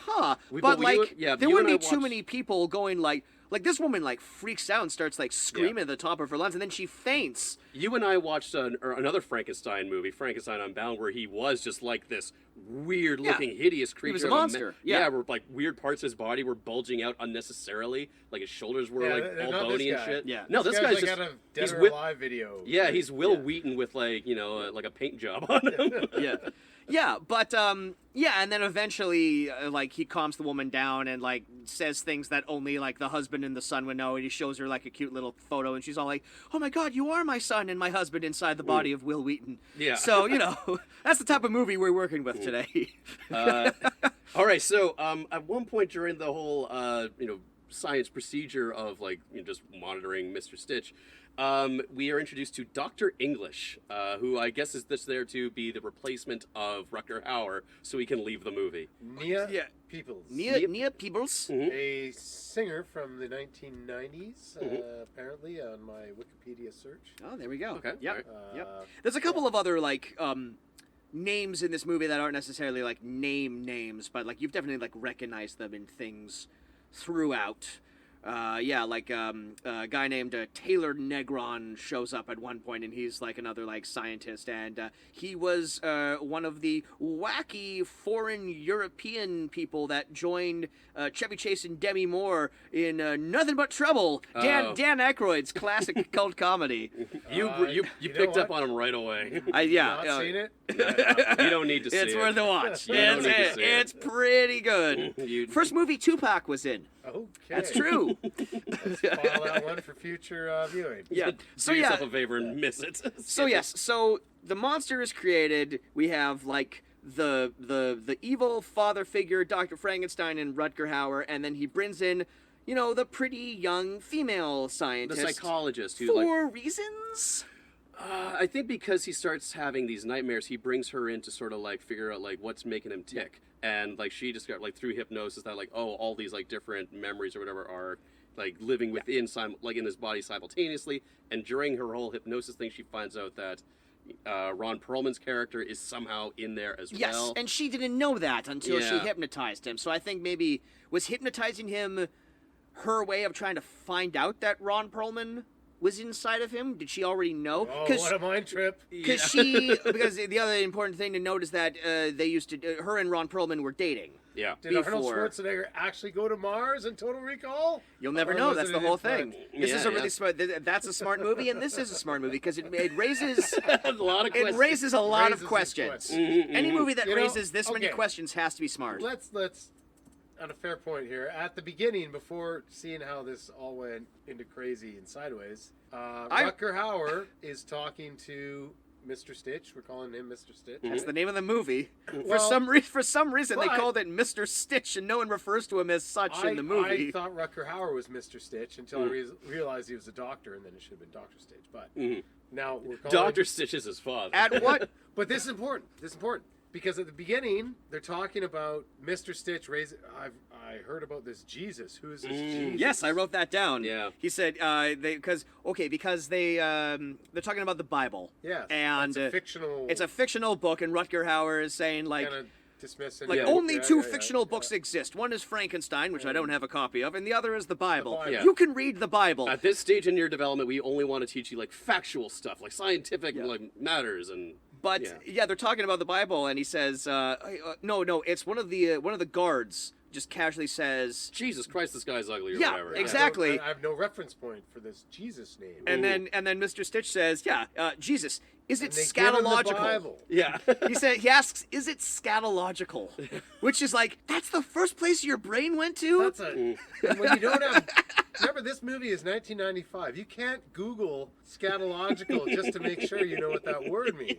huh. But But you- like, yeah, there you wouldn't and be I too watched- many people going like this woman like freaks out and starts like screaming at the top of her lungs, and then she faints. You and I watched another Frankenstein movie, Frankenstein Unbound, where he was just like this weird-looking, hideous creature. was a monster. Yeah, where like weird parts of his body were bulging out unnecessarily, like his shoulders were like they're all not bony this and guy. shit. Yeah. No, this guy's like just out of Dead he's or Alive video. Yeah, he's Wil Wheaton with like like a paint job on him. Yeah, but and then eventually like he calms the woman down and like says things that only like the husband and the son would know, and he shows her like a cute little photo, and she's all like, "Oh my God, you are my son and my husband inside the body of Wil Wheaton." Yeah. So that's the type of movie we're working with today. All right, so at one point during the whole science procedure of like just monitoring Mr. Stitch, we are introduced to Dr. English, who I guess is this there to be the replacement of Rutger Hauer, so he can leave the movie. Nia Yeah. Peebles. Nia Peebles. A singer from the 1990s, apparently, on my Wikipedia search. Oh, there we go. Okay. Yep. All right. Yep. There's a couple of other like names in this movie that aren't necessarily like names, but like you've definitely like recognized them in things throughout. Like a guy named Taylor Negron shows up at one point, and he's like another like scientist, and he was one of the wacky foreign European people that joined Chevy Chase and Demi Moore in Nothing But Trouble, Dan Aykroyd's classic cult comedy. You picked up on him right away. Not seen it? You don't need to see it. It's worth a watch. You don't need to see it. It's pretty good. First movie Tupac was in. Okay. That's true. Let's file that one for future viewing. Yeah. Do yourself a favor and miss it. So yes, so the monster is created. We have like the evil father figure, Dr. Frankenstein and Rutger Hauer, and then he brings in, the pretty young female scientist. The psychologist who for reasons. I think because he starts having these nightmares, he brings her in to sort of like figure out like what's making him tick, and like she discovered like through hypnosis that like all these like different memories or whatever are like living within like in his body simultaneously, and during her whole hypnosis thing, she finds out that Ron Perlman's character is somehow in there as well. Yes, and she didn't know that until she Yeah. hypnotized him. So I think maybe was hypnotizing him her way of trying to find out that Ron Perlman was inside of him? Did she already know? Oh, what a mind trip. Because the other important thing to note is that they used to, her and Ron Perlman were dating. Yeah. Did Arnold before. Schwarzenegger actually go to Mars in Total Recall? You'll never Or know. was That's it the an whole imprint? thing. This is a really smart. That's a smart movie, and this is a smart movie because it raises a lot of it questions. raises a lot Raises of these questions. questions. Any movie that You know, raises this many okay. questions has to be smart. Let's on a fair point here. At the beginning, before seeing how this all went into crazy and sideways, Rutger Hauer is talking to Mr. Stitch. We're calling him Mr. Stitch. That's the name of the movie. Well, For some reason, they but- called it Mr. Stitch, and no one refers to him as such in the movie. I thought Rutger Hauer was Mr. Stitch until I realized he was a doctor, and then it should have been Dr. Stitch. But now we're calling Dr. Stitch is his father. At what? But this is important. Because at the bebeginning, they're talking about Mr. Stitch raising. I heard about this Jesus. Who is this Jesus? Yes, I wrote that down. Yeah. He said because they're talking about the Bible. Yes. And it's a fictional. It's a fictional book, and Rutger Hauer is saying like. Kind of dismissing. Like it. only Yeah, two yeah, fictional yeah. books exist. One is Frankenstein, which I don't have a copy of, and the other is the Bible. Bible. Yeah. You can read the Bible. At this stage in your development, we only want to teach you like factual stuff, like scientific like matters and. But they're talking about the Bible, and he says, "No, it's one of the guards." Just casually says, Jesus Christ, this guy's ugly or Yeah, whatever. exactly. I have no reference point for this Jesus name. and then Mr. Stitch says, Jesus, is it And they give him the scatological? Bible. Yeah. He asks, is it scatological? Which is like, that's the first place your brain went to? That's and when you don't have. Remember, this movie is 1995. You can't Google scatological just to make sure you know what that word means.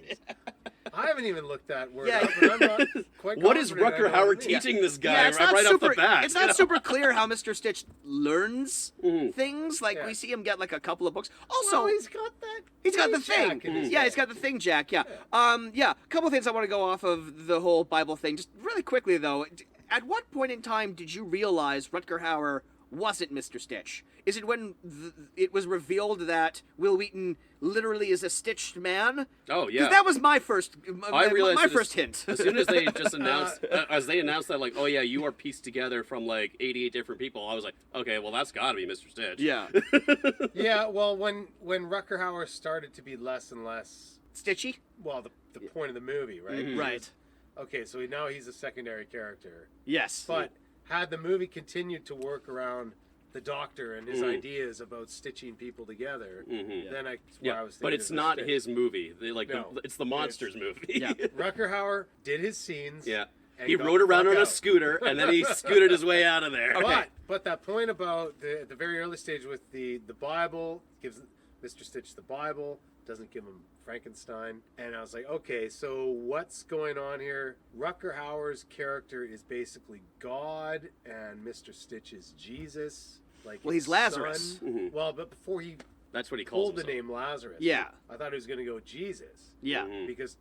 I haven't even looked that word up, but I'm not quite What is confident I Rutger know Hauer what it means. teaching this guy Yeah, it's not right super, off the bat? It's not super clear how Mr. Stitch learns things. Like, Yeah. we see him get, like, a couple of books. Also, Well, he's got that. he's got the jack thing. in his Yeah, head. he's got the thing, Jack, yeah. A couple of things I want to go off of the whole Bible thing. Just really quickly, though. At what point in time did you realize Rutger Hauer wasn't Mr. Stitch? Is it when it was revealed that Wil Wheaton literally is a stitched man? Oh yeah. Because that was my first, I realized my it first hint. As soon as they just announced, that, like, oh yeah, you are pieced together from like 88 different people, I was like, okay, well that's got to be Mr. Stitch. Yeah. Yeah, well, when Rutger Hauer started to be less and less, Stitchy? well, the point of the movie, right? Right. Okay, so now he's a secondary character. Yes. But had the movie continued to work around the Doctor and his ideas about stitching people together, then I was thinking but it's of not Stitch. his movie. No, It's the monsters movie. Yeah. Rutger Hauer did his scenes. Yeah. and He got rode the around fuck on a out. scooter, and then he scooted his way out of there. But that point about the very early stage with the Bible, gives Mr. Stitch the Bible, doesn't give him Frankenstein. And I was like, okay, so what's going on here? Rutger Hauer's character is basically God, and Mr. Stitch is Jesus. like Well, his he's Lazarus. son. Well, but before he That's what he calls pulled the himself. name Lazarus, Yeah. I thought he was going to go Jesus. Yeah. Because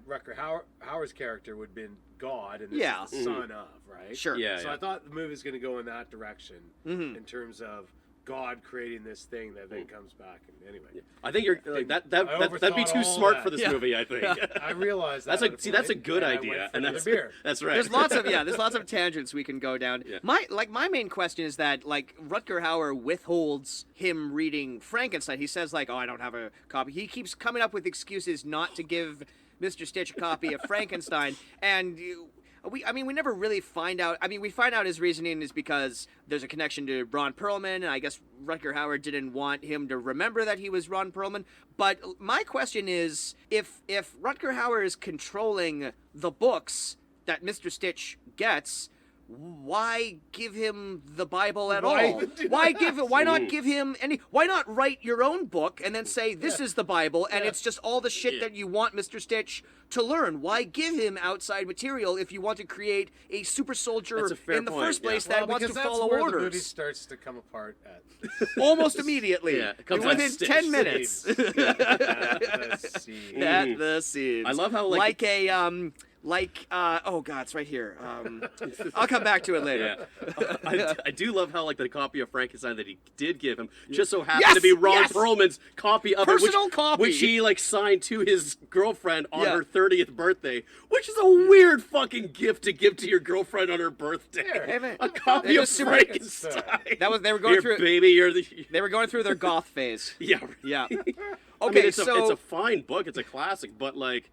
Rutger Hauer's character would have been God, and this Yeah. is the son of, right? Sure. Yeah, So I thought the movie was going to go in that direction Mhm. in terms of God creating this thing that then comes back. And anyway, I think you're like that'd be overthought too all smart that. for this Yeah. movie. I think. I realized That's that. that's a good idea, and that's that's beer. that's right. There's lots of tangents we can go down. Yeah. My main question is that like Rutger Hauer withholds him reading Frankenstein. He says like, "Oh, I don't have a copy." He keeps coming up with excuses not to give Mr. Stitch a copy of Frankenstein, and we never really find out. I mean, we find out his reasoning is because there's a connection to Ron Perlman, and I guess Rutger Hauer didn't want him to remember that he was Ron Perlman. But my question is, if Rutger Hauer is controlling the books that Mr. Stitch gets, why give him the Bible at Why all? even do Why that? why not give him any? Why not write your own book and then say this is the Bible and it's just all the shit that you want Mr. Stitch to learn? Why give him outside material if you want to create a super soldier That's a fair in the point, first yeah. place that wants to because that's follow where orders? the movie starts to come apart at. Almost immediately. Yeah, it comes within at Stitch. 10 minutes. At the scene. At the seams. I love how, like oh god, it's right here. I'll come back to it later. Yeah. I do love how like the copy of Frankenstein that he did give him just so happened Yes! to be Ron Yes! Perlman's copy of Personal it, copy. which he like signed to his girlfriend on Yeah. her 30th birthday, which is a weird fucking gift to give to your girlfriend on her birthday. Hey, man. A copy It of was super- Frankenstein. They were going Here, through baby, you're the They were going through their goth phase. yeah. Yeah. I Okay, mean, it's so a fine book. It's a classic, but like,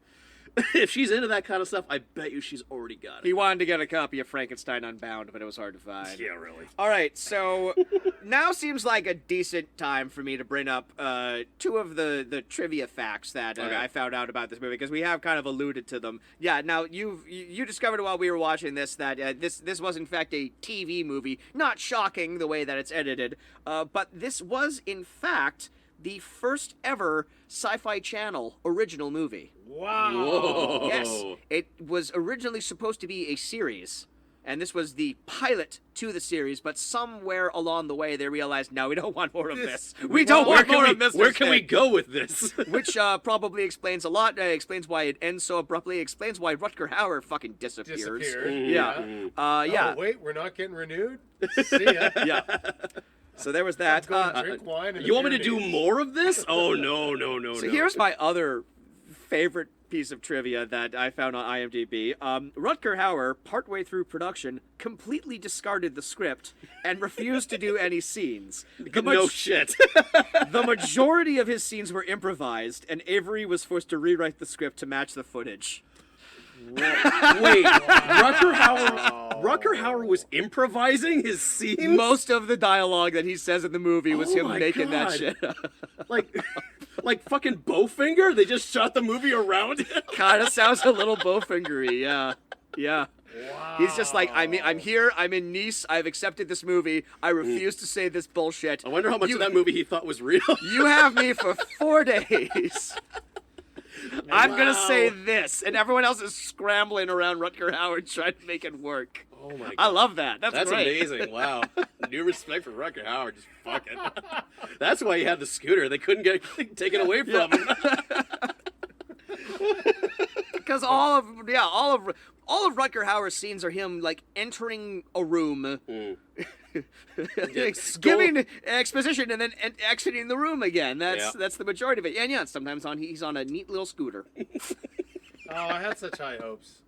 if she's into that kind of stuff, I bet you she's already got it. he wanted to get a copy of Frankenstein Unbound, but it was hard to find. Yeah, really. All right, so now seems like a decent time for me to bring up two of the trivia facts that Okay. I found out about this movie, because we have kind of alluded to them. Yeah, now you discovered while we were watching this that this was in fact a TV movie. Not shocking the way that it's edited, but this was in fact the first ever Sci-Fi Channel original movie. Wow. Whoa. Yes, it was originally supposed to be a series, and this was the pilot to the series, but somewhere along the way they realized, no, we don't want more of this. We don't want more of Mr. Where can we Stick. go with this? Which probably explains a lot, explains why it ends so abruptly, explains why Rutger Hauer fucking disappears. Disappeared. Yeah. Yeah. Oh, wait, we're not getting renewed? See ya. Yeah. So there was that. Go drink wine in You the want me to do Pyrenees. more of this? Oh, no. So here's my other favorite piece of trivia that I found on IMDb. Rutger Hauer, partway through production, completely discarded the script and refused to do any scenes. no shit. The majority of his scenes were improvised, and Avery was forced to rewrite the script to match the footage. Wait, Rutger Hauer was improvising his scenes? Most of the dialogue that he says in the movie was Oh him my making that God. shit up. like fucking Bowfinger? They just shot the movie around it? Kind of sounds a little Bowfingery, yeah. Yeah. Wow. He's just like, I'm here, I'm in Nice, I've accepted this movie, I refuse to say this bullshit. I wonder how much of that movie he thought was real. You have me for 4 days. I'm gonna say this, and everyone else is scrambling around Rutger Hauer trying to make it work. Oh my God. I love that. That's great. amazing. Wow. New respect for Rutger Hauer. Just fuck it. That's why he had the scooter. They couldn't get it taken away from him. Because all of Rutger Hauer's scenes are him like entering a room, giving exposition, and then exiting the room again. That's the majority of it. And yeah, sometimes he's on a neat little scooter. Oh, I had such high hopes.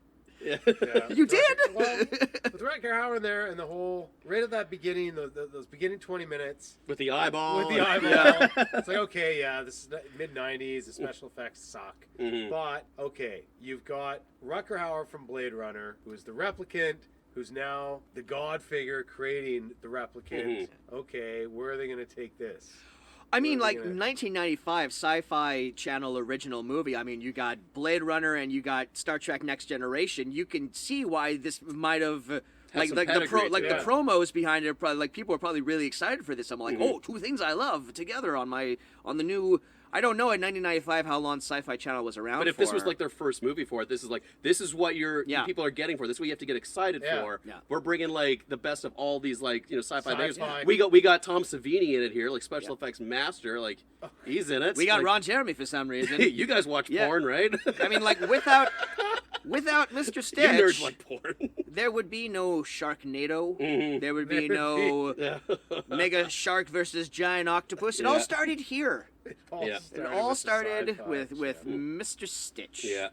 Yeah. Yeah. You did? Well, with Rutger Hauer in there and the whole, right at that beginning, those beginning 20 minutes. With the eyeball. With the eyeball. It's like, okay, yeah, this is mid-90s, the special effects suck. Mhm. But, okay, you've got Rutger Hauer from Blade Runner, who is the replicant, who's now the god figure creating the replicant. Okay, where are they going to take this? I mean, Where are like, they gonna- 1995 Sci-Fi Channel original movie. I mean, you got Blade Runner and you got Star Trek Next Generation. You can see why this might have Like some the pedigree to the it. promos behind it, probably, like people are probably really excited for this. I'm like, oh, two things I love together on the new. I don't know in 1995 how long Sci-Fi Channel was around. But if for. this was like their first movie for it, this is what people are getting for. This is what you have to get excited for. Yeah. We're bringing like the best of all these like sci-fi things. Sci-fi. We got Tom Savini in it here, like special effects master, like he's in it. We got like, Ron Jeremy for some reason. Hey, you guys watch porn, right? I mean, like without Mr. You Stitch, nerds like porn. there would be no Sharknado. Mhm. There would be no Yeah. Mega Shark versus Giant Octopus. It all started here. Yeah. It all with the started Sci-Fi with channel. Mr. Stitch. Yeah.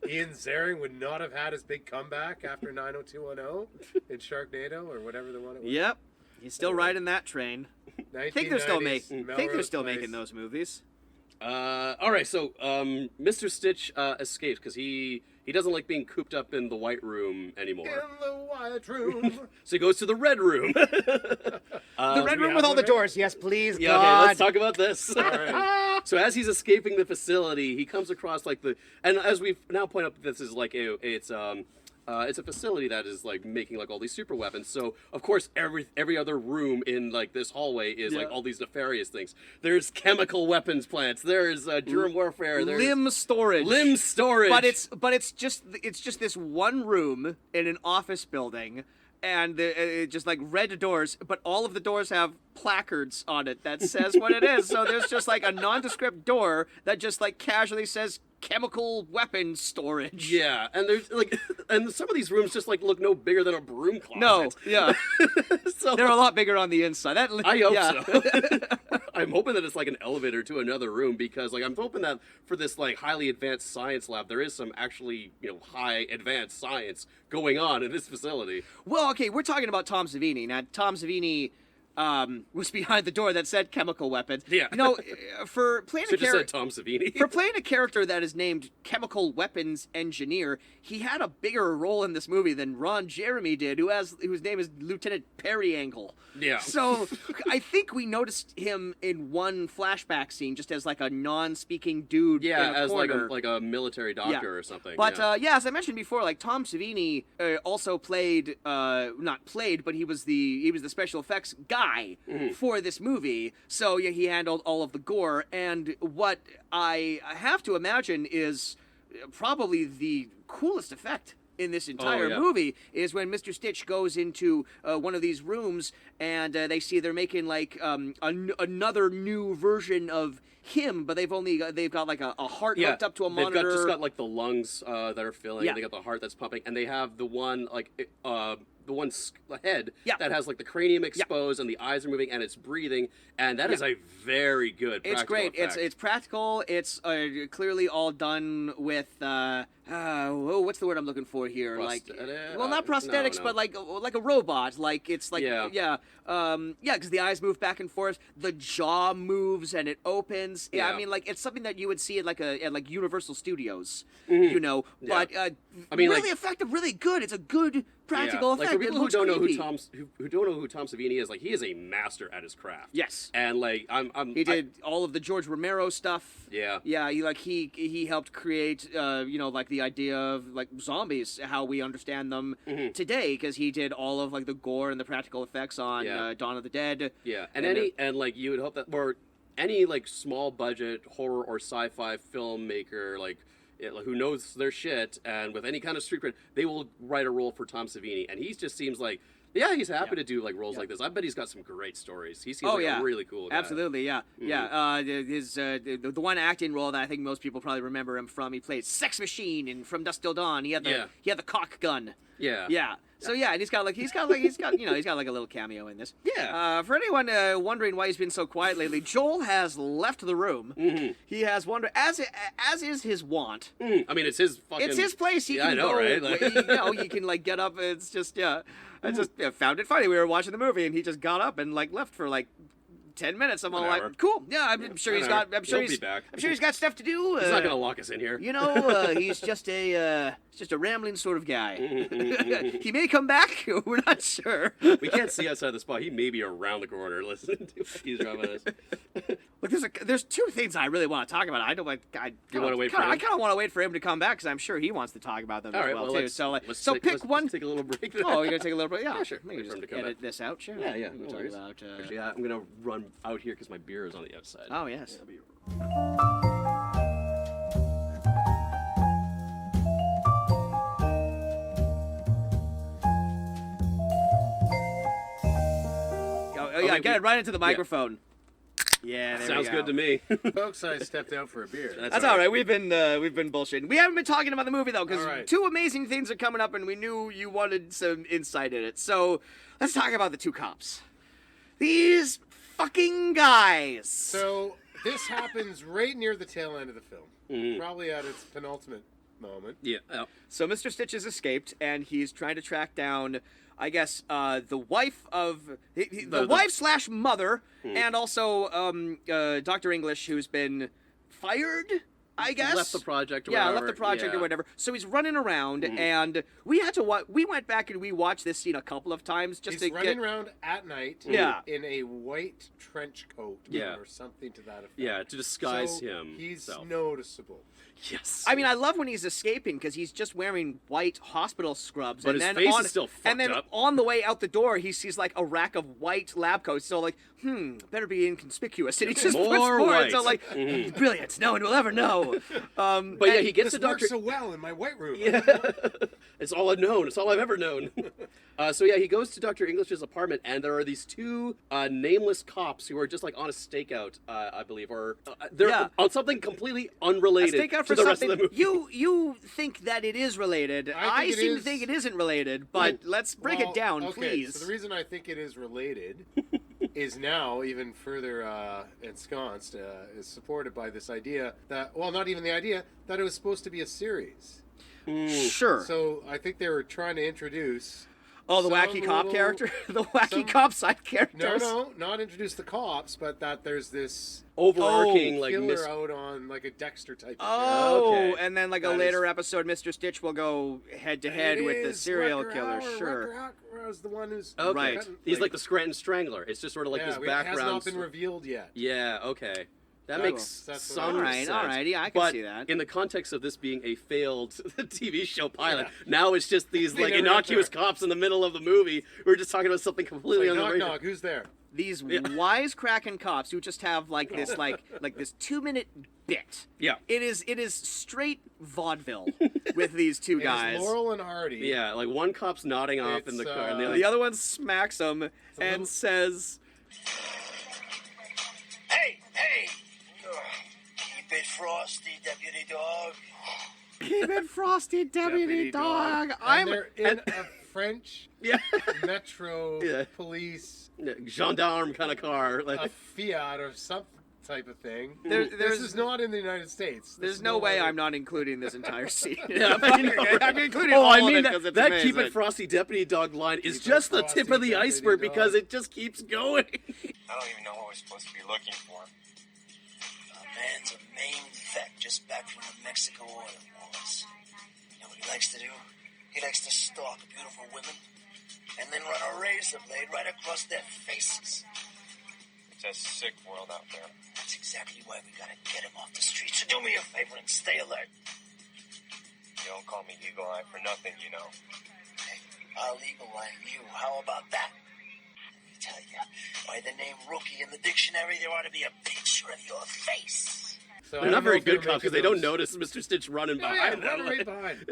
Ian Ziering would not have had his big comeback after 90210 in Sharknado or whatever the one it was. Yep. He's still riding that train. I think they're still making. Making those movies. All right, so Mr. Stitch escapes because he doesn't like being cooped up in the White Room anymore. In the White Room. So he goes to the Red Room. The red room with all the doors. Yes, please, Yeah, okay, God. let's talk about this. All right. So as he's escaping the facility, he comes across and as we've now pointed out, this is like it's a facility that is like making like all these super weapons. So of course every other room in like this hallway is like all these nefarious things. There's chemical weapons plants. There's germ warfare. There's Limb storage. But it's just this one room in an office building. And just like red doors, but all of the doors have placards on it that says what it is. So there's just like a nondescript door that just like casually says chemical weapon storage. Yeah, and there's like, and some of these rooms just like look no bigger than a broom closet. No, yeah, so they're a lot bigger on the inside. I hope so. I'm hoping that it's like an elevator to another room because like I'm hoping that for this like highly advanced science lab there is some actually high advanced science going on in this facility. Well, okay, we're talking about Tom Savini. Now, Tom Savini was behind the door that said chemical weapons. Yeah. For playing Should have said Tom Savini. For playing a character that is named Chemical Weapons Engineer, he had a bigger role in this movie than Ron Jeremy did, whose name is Lieutenant Periangle. Yeah. So I think we noticed him in one flashback scene just as like a non-speaking dude. Yeah, in a as corner. like a military doctor or something. But yeah. as I mentioned before, like Tom Savini also played, not played, but he was the special effects guy for this movie. So yeah, he handled all of the gore. And what I have to imagine is probably the coolest effect in this entire movie is when Mr. Stitch goes into one of these rooms and they see they're making like another new version of him, but they've got like a heart hooked up to a monitor. They've just got like the lungs that are filling. Yeah. They got the heart that's pumping, and they have the one like the one head Yeah. that has like the cranium exposed and the eyes are moving and it's breathing, and that is a very good. It's great. Effect. It's practical. It's clearly all done with what's the word I'm looking for here? Not prosthetics, no. but like a robot. Like it's like because the eyes move back and forth, the jaw moves and it opens. Yeah, I mean like it's something that you would see at like Universal Studios, But I mean, really effective, really good. It's a good practical effect. Like for people who don't know creepy. who don't know who Tom Savini is, like he is a master at his craft. Yes. And like he did all of the George Romero stuff. Yeah. Yeah, he helped create like the idea of like zombies, how we understand them today, because he did all of like the gore and the practical effects on Dawn of the Dead. Yeah. And like you would hope that any like small budget horror or sci-fi filmmaker like who knows their shit and with any kind of street cred, they will write a role for Tom Savini, and he just seems like he's happy to do like roles like this. I bet he's got some great stories. He seems a really cool guy. Absolutely, yeah, his the one acting role that I think most people probably remember him from, he played Sex Machine in From Dusk Till Dawn. He had the cock gun. Yeah. So and he's got like a little cameo in this. Yeah. For anyone wondering why he's been so quiet lately, Joel has left the room. He has wandered, as is his wont. I mean, it's his fucking. It's his place. He can I know, go, right? Like... he can like get up. It's just I just found it funny. We were watching the movie and he just got up and like left for like 10 minutes. I'm all Whatever. like, cool. Yeah, I'm sure he's got. I'm sure He'll he's be back. I'm sure he's got stuff to do. He's not gonna lock us in here. You know, he's just a rambling sort of guy. He may come back. We're not sure. We can't see outside the spot. He may be around the corner listening to what he's driving us. Look, there's two things I really want to talk about. I don't like. You want to wait for him? I kind of want to wait for him to come back because I'm sure he wants to talk about them All as right, well well, too. let's- So let's pick one. Let's take a little break. Then. Oh, you're gonna take a little break? Yeah, sure. Maybe Wait for him just to come edit back. this out. Sure. Yeah, yeah. We can No talk worries. about. Actually, I'm gonna run out here because my beer is on the outside. Oh yes. Oh yeah, get it right into the microphone. Yeah, there Sounds we go. good to me. Folks, I stepped out for a beer. That's all right. We've been bullshitting. We haven't been talking about the movie though, because All right. two amazing things are coming up, and we knew you wanted some insight in it. So let's talk about the two cops. These fucking guys. So this happens right near the tail end of the film, Mhm. probably at its penultimate moment. Yeah. So Mr. Stitch has escaped, and he's trying to track down, I guess, the wife of the wife / mother, and also Dr. English, who's been fired. I guess Left the project or yeah, whatever. left the project Yeah. or whatever. So he's running around, and we had to we went back and we watched this scene a couple of times just He's to running get. around at night Yeah. in a white trench coat Yeah. or something to that effect. Yeah, to disguise So him. He's so. noticeable. Yes. I mean, I love when he's escaping because he's just wearing white hospital scrubs, But and his then face on, is still and then fucked up. on the way out the door, he sees like a rack of white lab coats. So like, better be inconspicuous, and he just puts More more. white. And so like, brilliant. No one will ever know. But yeah, he gets This to works Dr. so well in my white room. Yeah. It's all I've known. It's all I've ever known. So yeah, he goes to Dr. English's apartment, and there are these two nameless cops who are just like on a stakeout, I believe, or they're Yeah. on something completely A unrelated stakeout for to the rest of something. the movie. You think that it is related. I think it seem to is. think it isn't related. But let's break Well, it down, okay, please. So the reason I think it is related is now even further ensconced, is supported by this idea that, well, not even the idea, that it was supposed to be a series. Sure. So I think they were trying to introduce... Oh, the some wacky cop little- character? The wacky some- cop side characters? No, not introduce the cops, but that there's this Overarching like killer out on like a Dexter type of Oh, Okay. and then like a That later is- episode, Mr. Stitch will go head to head It with the is serial Rutger killer. Hauer. Sure. Rutger Hauer is the one who's Okay. Right. He's like the Scranton Strangler. It's just sort of like this It has background. not been revealed yet. Yeah, okay. That Oh, makes that's what some I- Alright, sense. alright, yeah, I can but see that. in the context of this being a failed TV show pilot, now it's just these They like never got innocuous there. cops in the middle of the movie. We're just talking about something completely Like, knock, unrelated. knock, who's there? These wisecracking cops who just have like this like this 2-minute bit. Yeah. It is straight vaudeville with these two It is guys. Laurel and Hardy. Yeah, like one cop's nodding off in the It's, car, and the uh, other. The other one smacks him and little- says, Hey, hey! Keep it frosty, deputy dog. "Keep it frosty, deputy dog." And they're in a French Yeah. metro Yeah. police, gendarme kind of car. a Like, Fiat or some type of thing. There's- This is not in the United States. There's no way I'm not including this entire scene. Yeah, I know, right? I'm including oh, all I of mean it that, because it's that amazing. keep it frosty deputy dog line is Keep it just the frosty, tip of the deputy iceberg dog. because it just keeps going. I don't even know what we're supposed to be looking for. A man's a maimed vet just back from the Mexico oil wars. You know what he likes to do? He likes to stalk beautiful women and then run a razor blade right across their faces. It's a sick world out there. That's exactly why we gotta get him off the street. So do me a favor and stay alert. You don't call me Eagle Eye for nothing, you know. Hey, I'll Eagle Eye you. How about that? Let me tell you, by the name Rookie in the dictionary, there ought to be a picture of your face. So I They're don't not know very if they're good cops because making they don't those- notice Mr. Stitch running Oh, behind yeah, them. run Like- right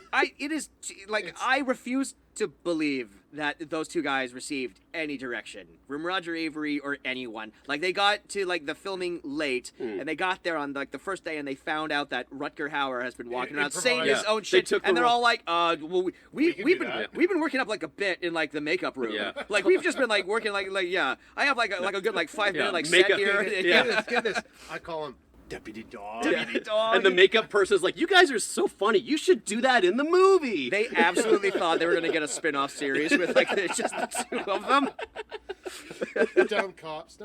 behind. It is like It's- I refuse to believe that those two guys received any direction from Roger Avery or anyone. Like they got to like the filming late, and they got there on like the first day, and they found out that Rutger Hauer has been walking around saying his Improvised. own They shit, took the and they're role. all like, well, we've can been do that. we've been working up like a bit in like the makeup room. Yeah. Like we've just been like working like yeah. I have like a good like 5 minute like makeup- set here. yeah. Get this. I call him Deputy Dog. Deputy Dog. And the makeup person's like, you guys are so funny. You should do that in the movie. They absolutely thought they were going to get a spin-off series with like just the two of them. Dumb cops.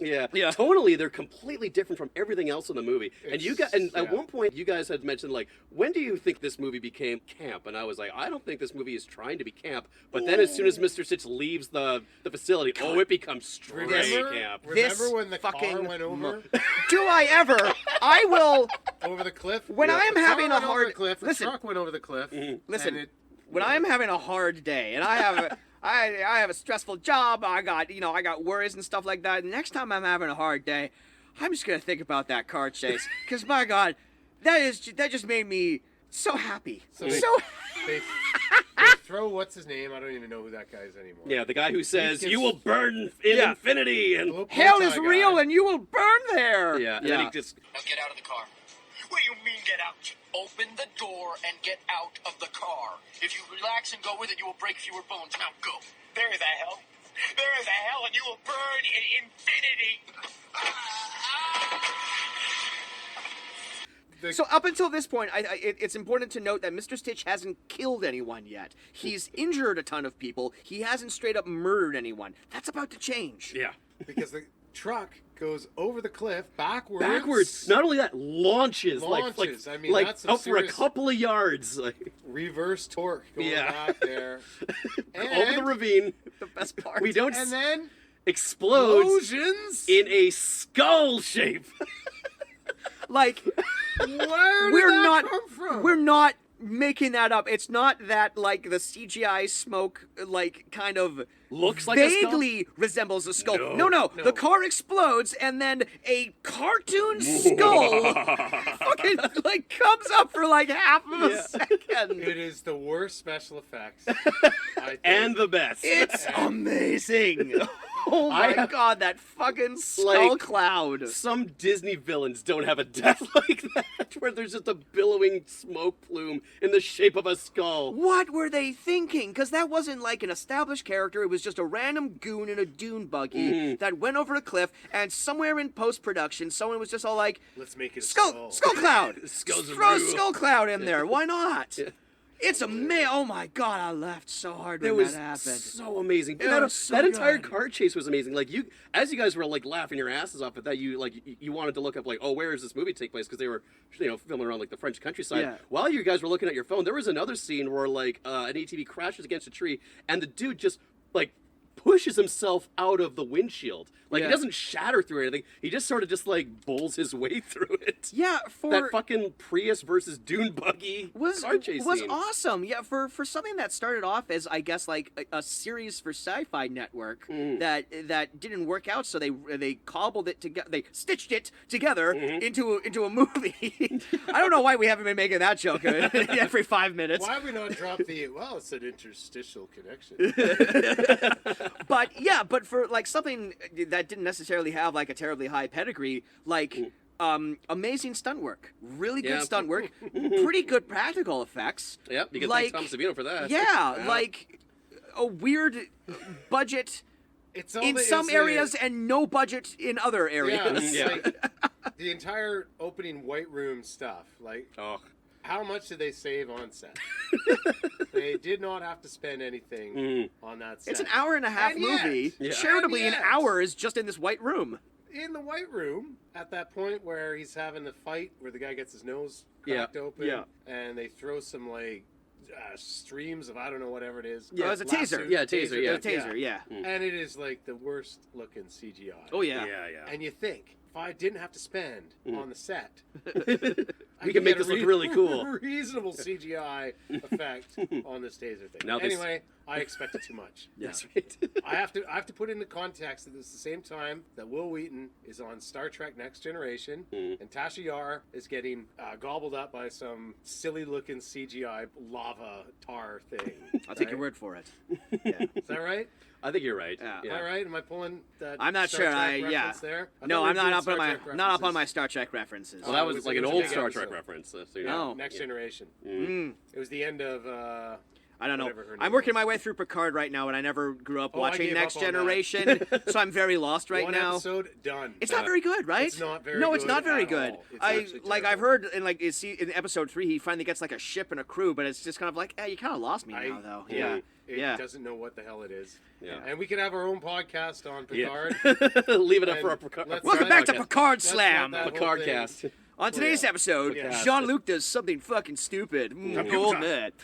Yeah. Yeah. Tonally, they're completely different from everything else in the movie. And It's- at one point, you guys had mentioned, like, when do you think this movie became camp? And I was like, I don't think this movie is trying to be camp. But then as soon as Mr. Stitch leaves the facility, it becomes straight camp. Remember when the fucking car went over? Do I ever? I will. Over the cliff? When I am The car having a went over hard- the cliff, the listen. truck went over the cliff. Listen. and it- When I am having a hard day and I have I have a stressful job, I got worries and stuff like that. Next time I'm having a hard day, I'm just gonna think about that car chase. Cause my God, that just made me so happy. So they throw what's his name? I don't even know who that guy is anymore. Yeah, the guy who says, gets- "You will burn in Yeah. infinity," and Little hell bow is tie real guy. and you will burn there. yeah, and Yeah. then he just Now get out of the car. What do you mean get out? Open the door and get out of the car. If you relax and go with it, you will break fewer bones. Now go. There is a hell. There is a hell and you will burn in infinity. So up until this point, it's important to note that Mr. Stitch hasn't killed anyone yet. He's injured a ton of people. He hasn't straight up murdered anyone. That's about to change. yeah. Because the truck goes over the cliff backwards. Not only that, launches, Launches. I mean, like that's some up for a serious- couple of yards, like Reverse torque going Yeah. back there. over the ravine. The best part. We don't And then explodes explosions. in a skull shape. Like, Where did we're that not come from? we're not making that up. It's not that like the CGI smoke like kind of Looks like a skull? vaguely resembles a skull. No. No. The car explodes and then a cartoon skull fucking like comes up for like half of a second. It is the worst special effects. I think. And the best. It's amazing. Oh my God, that fucking skull Like- cloud. Some Disney villains don't have a death like that, where there's just a billowing smoke plume in the shape of a skull. What were they thinking? Because that wasn't like an established character. It was just a random goon in a dune buggy that went over a cliff, and somewhere in post-production, someone was just all like, Let's make it a Skull cloud! Skulls are Throw real." skull cloud in there. Why not? It's amazing. Oh my God, I laughed so hard when It was that happened. so amazing. It that was so that entire good. car chase was amazing. Like as you guys were like laughing your asses off at that, you wanted to look up like, oh, where does this movie take place? Because they were filming around like the French countryside. Yeah. While you guys were looking at your phone, there was another scene where like an ATV crashes against a tree, and the dude just like pushes himself out of the windshield. Like Yeah. he doesn't shatter through anything. He just sort of just like bowls his way through it. Yeah, for That fucking Prius versus dune buggy car chase was scene. awesome. Yeah, for something that started off as I guess like a series for Sci-Fi Network that didn't work out, so they cobbled it together. They stitched it together into a movie. I don't know why we haven't been making that joke every 5 minutes. Why have we not dropped the? Well, it's an interstitial connection. But for like something that didn't necessarily have like a terribly high pedigree, like amazing stunt work, really good Yeah. stunt work, pretty good practical effects. Yep, you can like, thank Tom Savino for that. Yeah, like a weird budget It's all in the- some it's the- areas and no budget in other Yeah, areas. it's Yeah. like the entire opening White Room stuff. Like, Oh. how much did they save on set? They did not have to spend anything on that set. It's an hour and a half And yet- movie. Yeah. Charitably, And an yet- hour is just in this white room. In the White Room, at that point where he's having the fight, where the guy gets his nose Yeah. cracked open, Yeah. and they throw some like streams of I don't know whatever it is. Yeah, it's a taser. Lasso- Yeah, taser, yeah. A taser, yeah. And it is like the worst looking CGI. Oh yeah. Yeah. And you think, if I didn't have to spend on the set, We can make this look really cool. Reasonable CGI effect on this taser thing. Now this- Anyway, I expected too much. That's right. I have to put into context that it's the same time that Wil Wheaton is on Star Trek Next Generation, and Tasha Yar is getting gobbled up by some silly-looking CGI lava tar thing. I'll take your word for it. Is that right? I think you're right. Yeah. Am I right? Am I pulling that? I'm not Star sure. Trek reference Yeah. there? I No, thought we I'm were not doing up on Star my Trek not up on references. my Star Trek references. Well, that it was was- like it an was a old big Star episode. Trek reference. So, Oh. Next yeah. Generation. Mm. It was the end of. I don't know. Whatever her name I'm working was. my way through Picard right now, and I never grew up Oh, I watching gave Next up on that. Generation, so I'm very lost right One now. episode, done. It's not very good, right? It's not very No, good it's not very at good. all. It's I actually like. I've terrible. heard in like in episode 3, he finally gets like a ship and a crew, but it's just kind of like, you kind of lost me now, though. Yeah. It doesn't know what the hell it is. Yeah. And we can have our own podcast on Picard. Leave it up And for our Picard. let's Welcome not- back to Picard let's not Slam. that whole Picard thing. cast. On today's episode, Yeah. Jean-Luc does something fucking stupid. Cool net.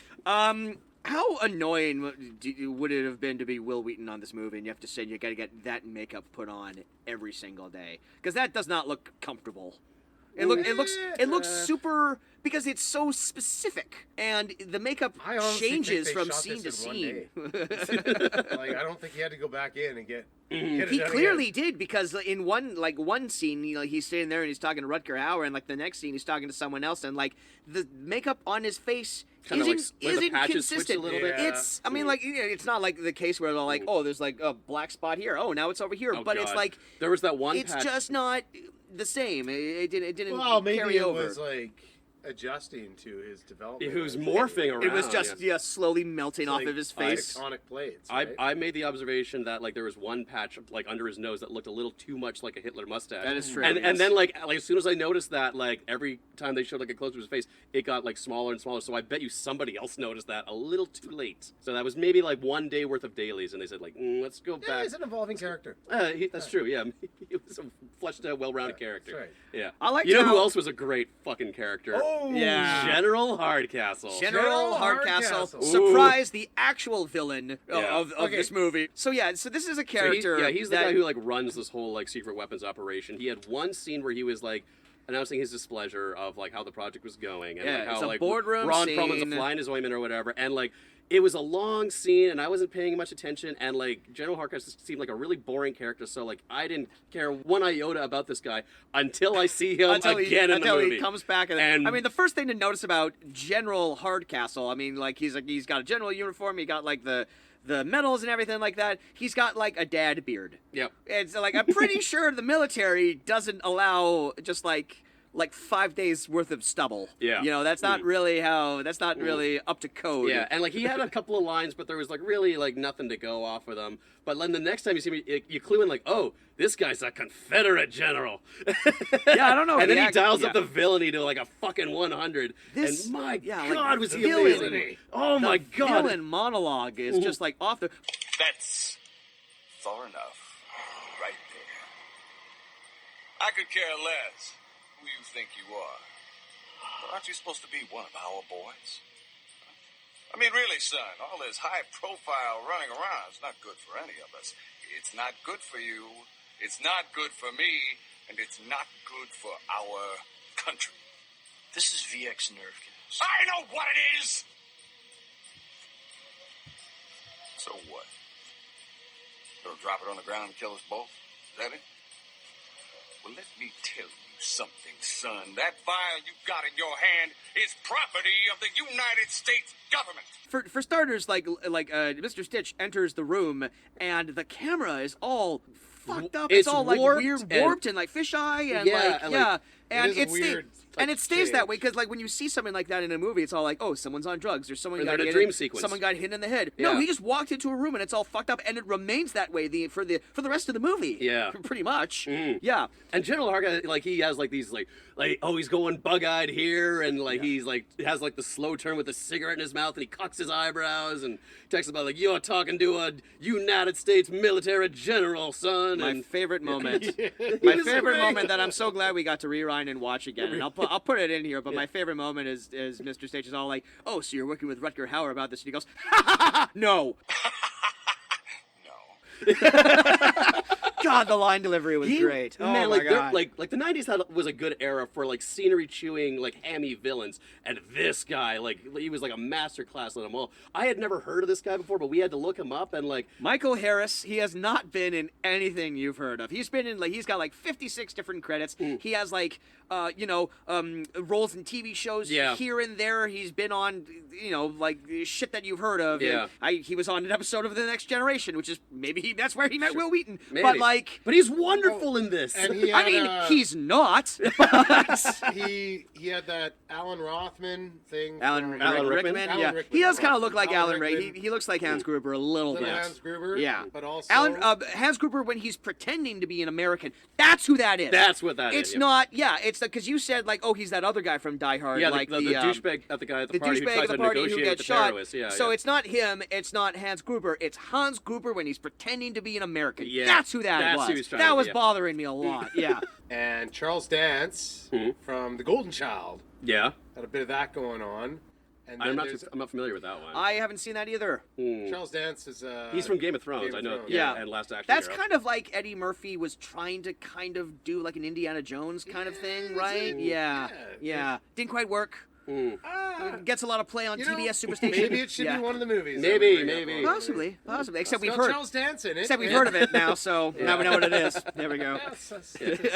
How annoying would it have been to be Wil Wheaton on this movie, and you have to say you got to get that makeup put on every single day? Because that does not look comfortable. It looks super, because it's so specific, and the makeup I honestly changes think they from shot scene to this in one scene. Like, I don't think he had to go back in and get it He done clearly again. did, because in one scene, he's sitting there and he's talking to Rutger Hauer, and like the next scene he's talking to someone else, and like the makeup on his face Kinda like isn't where the patches switch a consistent. little bit. Yeah. It's, I mean, like, it's not like the case where they're like, oh, there's like a black spot here, oh, now it's over here, Oh, but it's God. like There was that one it's patch. just not the same. It didn't Well, maybe carry it over. was like adjusting to his development. Who's morphing around. It was just slowly melting It's off like of his face. Tectonic plates. Right? I made the observation that like there was one patch like under his nose that looked a little too much like a Hitler mustache. That is true, And yes. then like as soon as I noticed that, like every time they showed like a close up of his face, it got like smaller and smaller. So I bet you somebody else noticed that a little too late. So that was maybe like 1 day worth of dailies, and they said like let's go Yeah, back. he's an evolving character. That's true. Yeah, he was a fleshed out, well-rounded character. that's right. Yeah. I liked You know how- who else was a great fucking character? Oh, Yeah. General Hardcastle. General Hardcastle. Hardcastle. Surprise, the actual villain Yeah. of Okay. this movie. So so this is a character. He's the guy who like runs this whole like secret weapons operation. He had one scene where he was like announcing his displeasure of like how the project was going and Yeah, like it's how a like boardroom Ron scene. Perlman's a fly in his ointment or whatever, and like it was a long scene and I wasn't paying much attention, and like General Hardcastle seemed like a really boring character, so like I didn't care one iota about this guy until I see him until again in the movie. he comes back, And- I mean, the first thing to notice about General Hardcastle, I mean, like he's got a general uniform, he got like the medals and everything like that. He's got like a dad beard. Yep. And so, like, I'm pretty sure the military doesn't allow just like 5 days worth of stubble. Yeah. You know, that's not really really up to code. Yeah, and like he had a couple of lines, but there was like really like nothing to go off with him. But then the next time you see me, you clue in like, oh, this guy's a Confederate general. Yeah, I don't know. And then he act- dials yeah. up the villainy to like a fucking 100. This- and my yeah, like, God, was he villainy. amazing! Oh my God! Villain monologue is just like off the. That's far enough, right there. I could care less who you think you are. But aren't you supposed to be one of our boys? I mean, really, son, all this high profile running around is not good for any of us. It's not good for you, it's not good for me, and it's not good for our country. This is VX nerve gas. I know what it is! So what? Gonna drop it on the ground and kill us both? Is that it? Well, let me tell you something, son. That vial you got in your hand is property of the United States government. For starters, like Mr. Stitch enters the room and the camera is all fucked up. It's all like warped warped and like fisheye and and It is a weird, and it stays change. that way because like when you see something like that in a movie, it's all like, oh, someone's on drugs or someone Or got they're in a hit dream sequence. Someone got hit in the head. Yeah. No, he just walked into a room and it's all fucked up, and it remains that way for the rest of the movie. Yeah. pretty much. Mhm. Yeah. And General Hardcastle, like he has like these like oh, he's going bug-eyed here, and like he's like has like the slow turn with a cigarette in his mouth, and he cocks his eyebrows and texts about like, you're talking to a United States military general, son. My and favorite moment. He My was favorite amazing. moment that I'm so glad we got to rewind and watch again. And I'll put it in here, but my favorite moment is Mr. Stitch is all like, oh, so you're working with Rutger Hauer about this, and he goes, ha ha ha ha, no. No. God, the line delivery was great. Oh Man, my like God. like the '90s was a good era for like scenery chewing, like hammy villains, and this guy, like he was like a master class at them all. I had never heard of this guy before, but we had to look him up, and like Michael Harris, he has not been in anything you've heard of. He's been in he's got like 56 different credits. He has like roles in TV shows here and there. He's been on like shit that you've heard of. Yeah. And he was on an episode of The Next Generation, which is maybe that's where he met Wil Wheaton. Maybe. But like. But he's wonderful in this. And he I had, mean, he's not. But he had that Alan Rothman thing. Alan from- Rickman, Alan yeah, Rickman. he does kind of look like Alan Ray. Rickman. He looks like Hans Gruber a little Little bit. Hans Gruber. Yeah. But also Hans Gruber when he's pretending to be an American. That's who that is. That's what that is. It's not. Yeah, it's because you said like, oh, he's that other guy from Die Hard. Yeah, like the douchebag at the guy at the party who douchebag tries at the to party who negotiate gets with the shot. terrorists. Yeah, So yeah. it's not him. It's not Hans Gruber. It's Hans Gruber when he's pretending to be an American. Yeah, That's who that that's was. who he's trying That to be, was yeah. bothering me a lot. Yeah. and Charles Dance from The Golden Child Yeah. had a bit of that going on. And I'm then not. there's- I'm not familiar with that one. I haven't seen that either. Charles Dance is He's from Game of Thrones. Game of I know. Thrones. Yeah. Yeah. And Last Action That's Hero. kind of like Eddie Murphy was trying to kind of do like an Indiana Jones kind of thing, right? Yeah. Yeah. Didn't quite work. Gets a lot of play on You know, TBS Superstation. Maybe it should Yeah. be one of the movies. Maybe, that we bring up. maybe. Possibly. Except we've It's got heard. Charles Dance in it. Except we've heard of it now, so now we know what it is. There we go.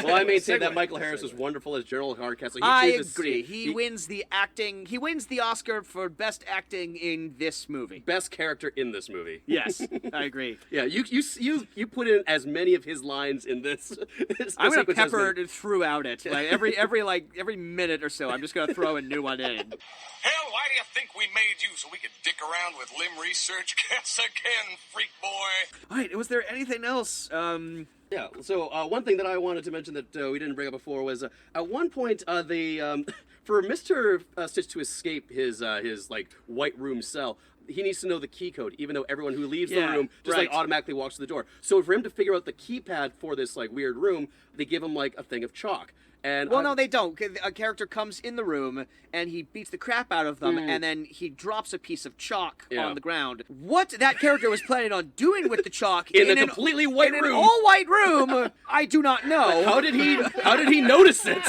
Well, I maintain that Segue. Michael Harris was wonderful as General Hardcastle. I agree. He wins the acting. He wins the Oscar for best acting in this movie. Best character in this movie. Yes, I agree. Yeah, you put in as many of his lines in this. I'm gonna sequence as pepper many- it throughout it. Like every minute or so, I'm just gonna throw a new one in. Hell, why do you think we made you so we could dick around with limb research? Guess again, freak boy. All right. Was there anything else? Yeah. So one thing that I wanted to mention that we didn't bring up before was at one point for Mr. Stitch to escape his like white room cell. He needs to know the key code, even though everyone who leaves the Yeah, room just like right. automatically walks to the door. So for him to figure out the keypad for this like weird room, they give him like a thing of chalk. And Well, no, they don't. 'Cause a character comes in the room and he beats the crap out of them, and then he drops a piece of chalk Yeah. on the ground. What that character was planning on doing with the chalk In a an- completely white in room. an all-white room, I do not know. How did he notice it?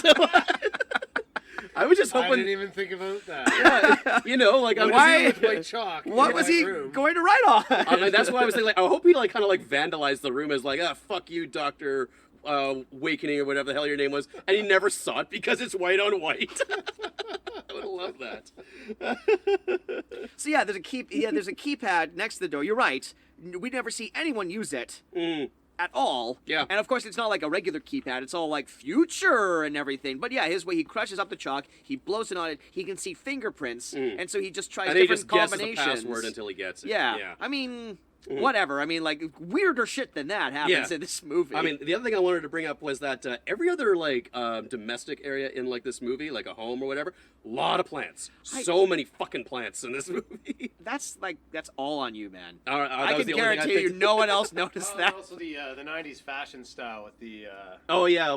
I was just I hoping, didn't even think about that. you know, like I'm Why- With white chalk. What in was that he room. going to write on? I mean, that's why I was thinking, like, I hope he like kind of like vandalized the room as like, fuck you, Doctor Wakening or whatever the hell your name was, and he never saw it because it's white on white. I would love that. So yeah, there's a keypad next to the door. You're right. We never see anyone use it. At all. Yeah. And of course, it's not like a regular keypad. It's all like future and everything. But yeah, his way, he crushes up the chalk, he blows it on it, he can see fingerprints, and so he just tries And he different just guesses the combinations. password until he gets it. Yeah. Yeah. I mean, whatever. I mean, like, weirder shit than that happens Yeah. in this movie. I mean, the other thing I wanted to bring up was that every other like domestic area in like this movie, like a home or whatever, a lot of plants. So many fucking plants in this movie. that's all on you, man. All right, I that was can the only thing guarantee you picked. no one else noticed that. Also the 90s fashion style with the Oh yeah,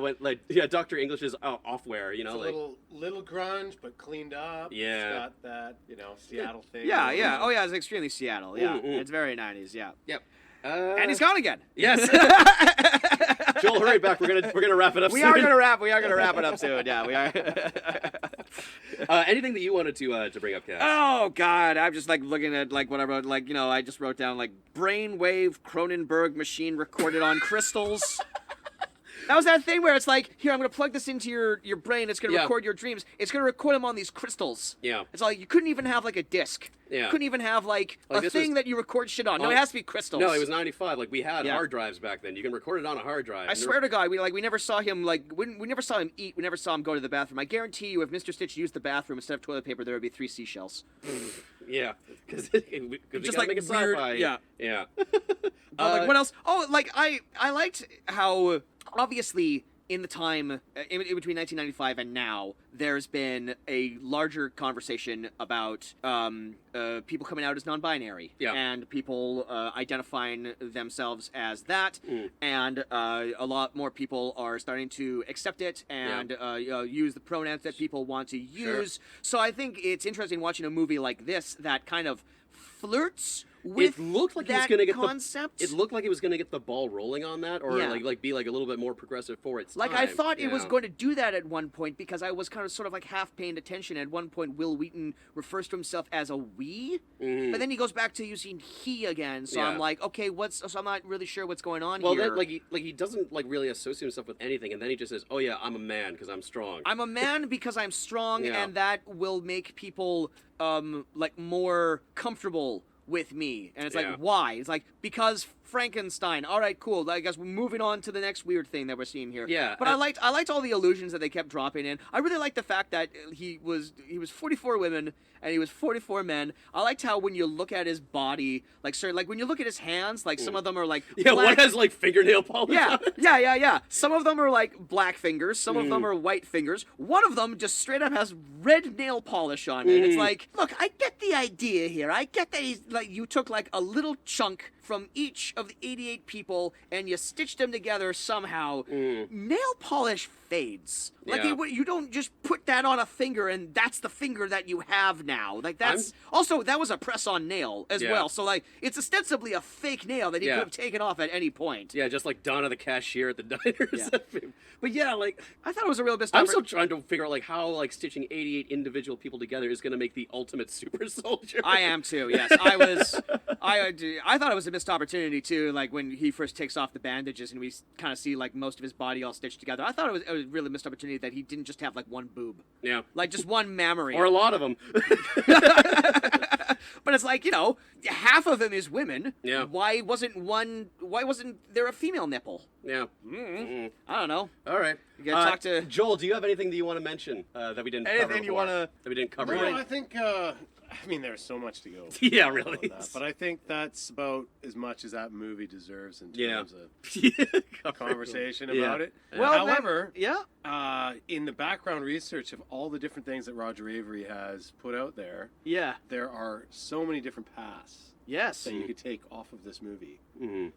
Dr. English's off-wear, you know, it's like a little grunge but cleaned up. Yeah. It's got that, Seattle thing. Yeah, yeah. Oh, yeah, it's extremely Seattle. Yeah. Mm. It's very 90s, yeah. yep. And he's gone again. Yes. Joel, hurry back. We're gonna wrap it up. We soon. are gonna wrap it up soon. Yeah, we are. Anything that you wanted to bring up, Cass? Oh God, I'm just like looking at like what I wrote. Like I just wrote down like brainwave Cronenberg machine recorded on crystals. That was that thing where it's like, here, I'm going to plug this into your brain. It's going to record your dreams. It's going to record them on these crystals. Yeah. It's like, you couldn't even have, like, a disc. Yeah. You couldn't even have, like a this thing was- that you record shit on. No, it has to be crystals. No, it was 95. Like, we had Yeah. hard drives back then. You can record it on a hard drive. I swear to God, we never saw him, like, we never saw him eat. We never saw him go to the bathroom. I guarantee you, if Mr. Stitch used the bathroom instead of toilet paper, there would be 3 seashells. Yeah. Because we Just gotta like make it weird- sci-fi. yeah. Yeah. But, like, what else? Oh, like, I liked how, obviously, in the time in between 1995 and now, there's been a larger conversation about people coming out as non-binary, and people identifying themselves as that, and a lot more people are starting to accept it and use the pronouns that people want to use. So I think it's interesting watching a movie like this that kind of flirts with it looked like that he was gonna get concept. It looked like it was gonna get the ball rolling on that, or Yeah. like be like a little bit more progressive for its Like, time. I thought it was Yeah. going to do that at one point because I was kind of sort of like half paying attention. At one point, Wil Wheaton refers to himself as a we, but then he goes back to using he again. So I'm Yeah. like, okay, so I'm not really sure what's going on Well, here. then, he doesn't like really associate himself with anything, and then he just says, "Oh yeah, I'm a man because I'm strong." I'm a man because I'm strong, Yeah. and that will make people like more comfortable with me. And it's Yeah. like, why? It's like, because Frankenstein. All right, cool. I guess we're moving on to the next weird thing that we're seeing here. Yeah, But I liked all the allusions that they kept dropping in. I really liked the fact that he was 44 women and he was 44 men. I liked how when you look at his body, like when you look at his hands, like some of them are like Yeah, black. one has like fingernail polish Yeah, on it. yeah. Some of them are like black fingers. Some of them are white fingers. One of them just straight up has red nail polish on it. It's like, look, I get the idea here. I get that he's like, you took like a little chunk from each of the 88 people and you stitched them together somehow. Nail polish fades. Like Yeah. you don't just put that on a finger and that's the finger that you have now. Like that's also that was a press-on nail as Yeah. well. So like it's ostensibly a fake nail that he Yeah. could have taken off at any point. Yeah, just like Donna the cashier at the diners. But yeah, like I thought it was a real missed I'm still trying to figure out like how like stitching 88 individual people together is going to make the ultimate super soldier. I am too. Yes, I thought it was a missed opportunity too. Like when he first takes off the bandages and we kind of see like most of his body all stitched together. I thought it was a really missed opportunity that he didn't just have like one boob, Yeah. like just one mammary. Or a lot of them. But it's like, half of them is women. Yeah. Why wasn't there a female nipple? Yeah. I don't know. All right. You gotta talk to Joel. Do you have anything that you want to mention that we didn't cover anything you before? want to. That we didn't cover. No, I think. I mean, there's so much to go. Yeah, really. on that, but I think that's about as much as that movie deserves in Yeah. terms of conversation about it. Well, however, yeah. in the background research of all the different things that Roger Avery has put out there, Yeah. there are so many different paths Yes. that you could take off of this movie.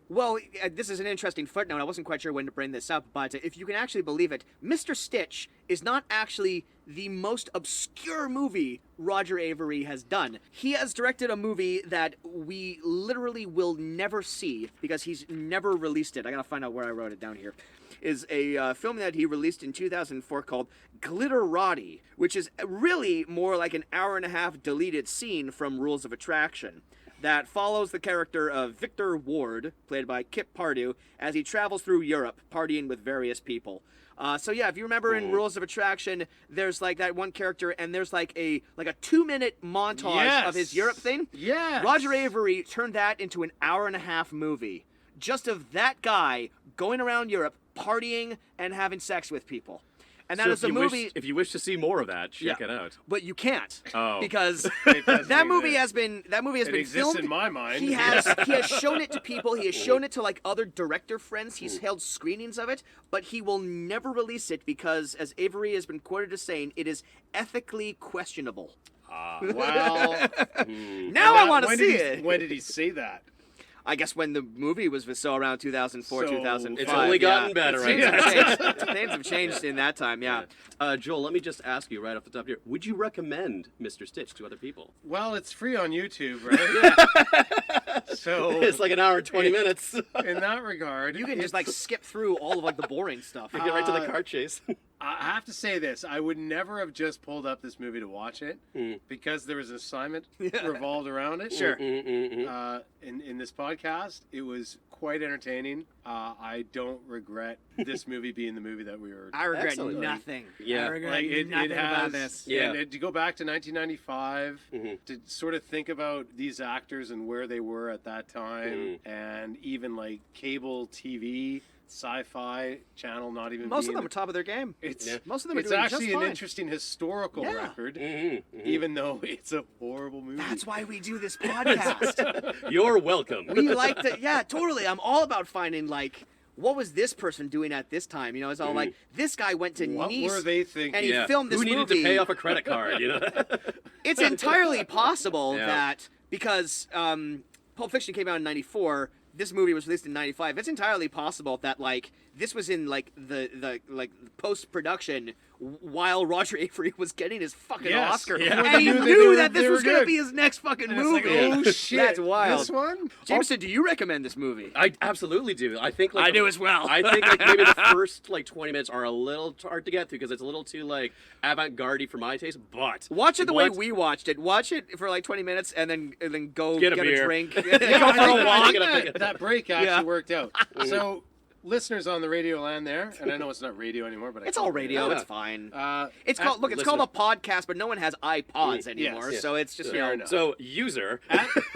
Well, this is an interesting footnote. I wasn't quite sure when to bring this up, but if you can actually believe it, Mr. Stitch is not actually the most obscure movie Roger Avery has done. He has directed a movie that we literally will never see because he's never released it. I gotta find out where I wrote it down here. Is a film that he released in 2004 called Glitterati, which is really more like an hour-and-a-half deleted scene from Rules of Attraction that follows the character of Victor Ward, played by Kip Pardue, as he travels through Europe, partying with various people. So yeah, if you remember in Rules of Attraction, there's like that one character, and there's like a 2-minute montage of his Europe thing. Yeah. Roger Avery turned that into an hour-and-a-half movie, just of that guy going around Europe, partying and having sex with people. And that is a movie. If you wish to see more of that, check it out. But you can't, Oh. because It doesn't that movie exist. has been It exists filmed. in my mind. He has shown it to people. He has shown it to like other director friends. He's held screenings of it, but he will never release it because, as Avery has been quoted as saying, it is ethically questionable. Well, Now I want to see it. When did he say that? I guess when the movie was so around 2004, So 2005. It's only gotten better, right? Things have changed in that time, yeah. Joel, let me just ask you right off the top here. Would you recommend Mr. Stitch to other people? Well, it's free on YouTube, right? So It's like an hour and 20 minutes. in that regard, You can just like skip through all of like the boring stuff. Get right to the car chase. I have to say this: I would never have just pulled up this movie to watch it because there was an assignment revolved around it. Sure. In this podcast, it was quite entertaining. I don't regret this movie being the movie that we were. I regret Excellent. nothing. Yeah. I regret Like it nothing has, about this. Yeah. and to go back to 1995 to sort of think about these actors and where they were at that time, and even like cable TV, Sci-Fi channel, not even Most of being them are top of their game. It's Most of them are it's doing actually just an fine. interesting historical Yeah. record, even though it's a horrible movie. That's why we do this podcast. You're welcome. We like to, yeah, totally. I'm all about finding like, what was this person doing at this time? You know, it's all like, this guy went to What Nice were they thinking? and he Yeah. filmed this Who needed movie. to pay off a credit card? You know. It's entirely possible Yeah. that because Pulp Fiction came out in '94, this movie was released in '95. It's entirely possible that like this was in like the post production while Roger Avery was getting his fucking Yes. Oscar, Yeah. and he They knew were- that they this were was gonna good. be his next fucking And it's movie. like, oh shit, That's wild. This one? Jameson, do you recommend this movie? I absolutely do. I think like I do as well. I think like maybe the first like 20 minutes are a little hard to get through because it's a little too like avant-garde for my taste. But Watch it the way once- we watched it. Watch it for like 20 minutes and then go Get a get a beer. drink. Yeah, Go for I a think walk. that break actually Yeah. worked out. So, listeners on the radio land there, and I know it's not radio anymore, but I It's call all it radio. Yeah. It's fine. It's It's called a podcast, but no one has iPods Yes, anymore, yes. so it's just Fair enough. So user.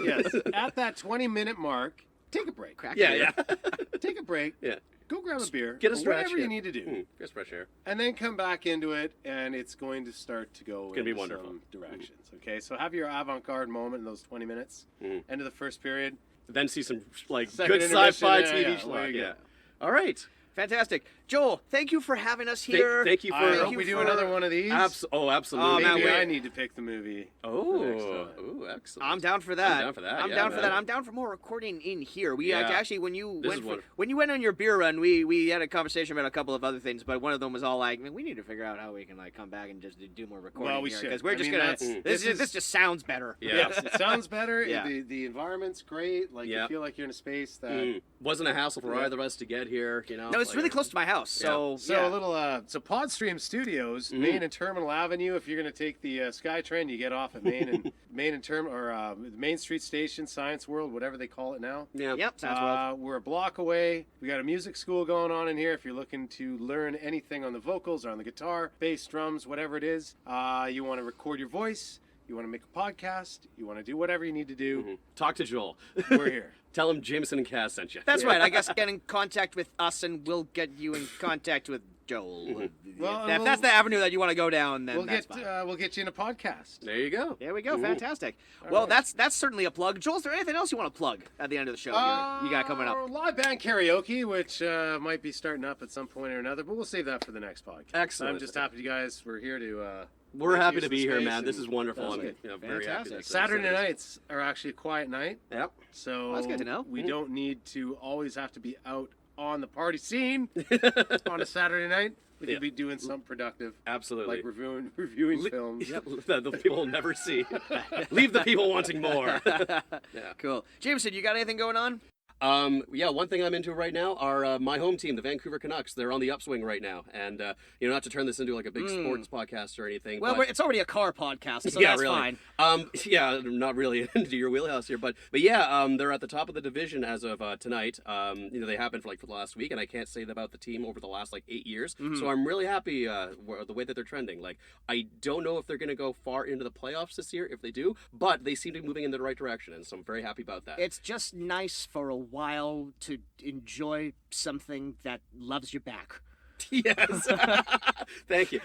Yes, at that 20-minute mark, take a break. Yeah. Take a break. Yeah. Go grab a beer. Get a or stretch. whatever you need to do. Get a fresh air. And then come back into it, and it's going to start to go gonna be in wonderful. some directions. Okay, so have your avant-garde moment in those 20 minutes. End of the first period. Then see some like Second good intermission, sci-fi yeah, TV yeah, schlock. there you Yeah. go. All right. Fantastic. Joel, thank you for having us here. Thank you for. I hope you we do for- another one of these. Absolutely. man, Maybe wait. I need to pick the movie. Oh, next time. ooh, excellent. I'm down for that. I'm down for that. I'm yeah, down for man. that. I'm down for more recording in here. We Yeah. actually, when you This went is wonderful. when you went on your beer run, we had a conversation about a couple of other things, but one of them was all like, man, we need to figure out how we can like come back and just do more recording. Well, we here, should. because we're I just mean, gonna. that's- This just sounds better. Yeah. Yes, it sounds better. Yeah. The environment's great. Like Yeah. you feel like you're in a space that. Wasn't a hassle for Yeah. either of us to get here. You know. No, it's like- really close to my house, so So yeah. a little, so Podstream Studios, Main and Terminal Avenue. If you're going to take the SkyTrain, you get off at Main and Main Street Station, Science World, whatever they call it now. Yeah. Yep, sounds well. We're a block away. We got a music school going on in here. If you're looking to learn anything on the vocals or on the guitar, bass, drums, whatever it is, you want to record your voice. You want to make a podcast. You want to do whatever you need to do. Talk to Joel. We're here. Tell him Jameson and Cass sent you. That's right. I guess get in contact with us, and we'll get you in contact with Joel. Well, if that's the avenue that you want to go down, then We'll that's get fine. we'll get you in a podcast. There you go. There we go. Fantastic. Well, right. that's certainly a plug. Joel, is there anything else you want to plug at the end of the show? You got coming up. Live band karaoke, which might be starting up at some point or another, but we'll save that for the next podcast. Excellent. I'm just happy you guys were here to. We're make happy use to of the be here, space man. This and- is wonderful. That's I'm good. very happy. Fantastic. Saturday nights are actually a quiet night, Yep. so that's good to know. we don't need to always have to be out on the party scene on a Saturday night. We Yeah. can be doing something productive, Absolutely. like reviewing films. Yep. That the people will never see. Leave the people wanting more. Cool. Jameson, you got anything going on? Yeah, one thing I'm into right now are my home team, the Vancouver Canucks. They're on the upswing right now, and not to turn this into like a big sports podcast or anything. Well, but, it's already a car podcast, so yeah, that's really. fine. Yeah, not really into your wheelhouse here, but yeah, they're at the top of the division as of tonight. They happened for the last week, and I can't say that about the team over the last 8 years. So I'm really happy the way that they're trending. I don't know if they're going to go far into the playoffs this year. If they do, but they seem to be moving in the right direction, and so I'm very happy about that. It's just nice for a while to enjoy something that loves you back. Yes. Thank you.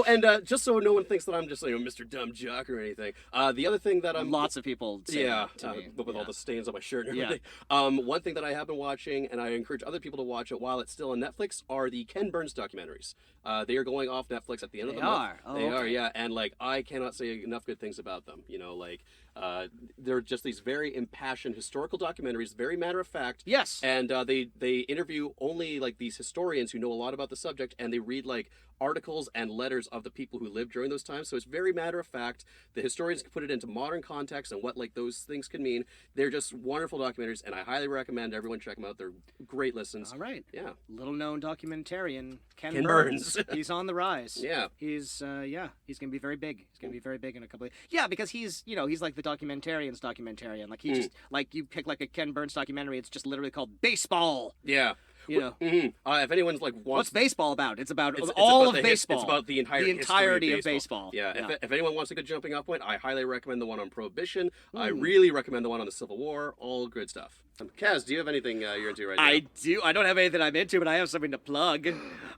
And just so no one thinks that I'm just Mr. Dumb Jock or anything. The other thing that I'm Lots of people say yeah, that to me. but with all the stains on my shirt and Yeah. everything. One thing that I have been watching, and I encourage other people to watch it while it's still on Netflix, are the Ken Burns documentaries. They are going off Netflix at the end of the month. Oh, They are, okay. yeah. And I cannot say enough good things about them. They're just these very impassioned historical documentaries, very matter of fact. Yes. And they interview only these historians who know a lot about the subject, and they read articles and letters of the people who lived during those times. So it's very matter of fact. The historians can put it into modern context and what those things can mean. They're just wonderful documentaries, and I highly recommend everyone check them out. They're great listens. All right. Yeah. Little known documentarian Ken Ken Burns. Burns. He's on the rise. Yeah. He's he's gonna be very big. He's gonna be very big in a couple of because he's he's like the documentarian's documentarian. He just you pick a Ken Burns documentary, it's just literally called Baseball. Yeah. If anyone's wants What's baseball about? It's about it's all about of baseball. It's about the entire entirety history of baseball. Yeah. If anyone wants a good jumping off point, I highly recommend the one on Prohibition. I really recommend the one on the Civil War. All good stuff. Kaz, do you have anything you're into right now? I do. I don't have anything I'm into, but I have something to plug.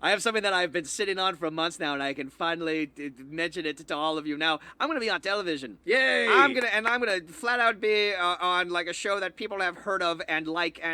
I have something that I've been sitting on for months now, and I can finally mention it to all of you. Now, I'm going to be on television. Yay! I'm gonna flat out be on a show that people have heard of and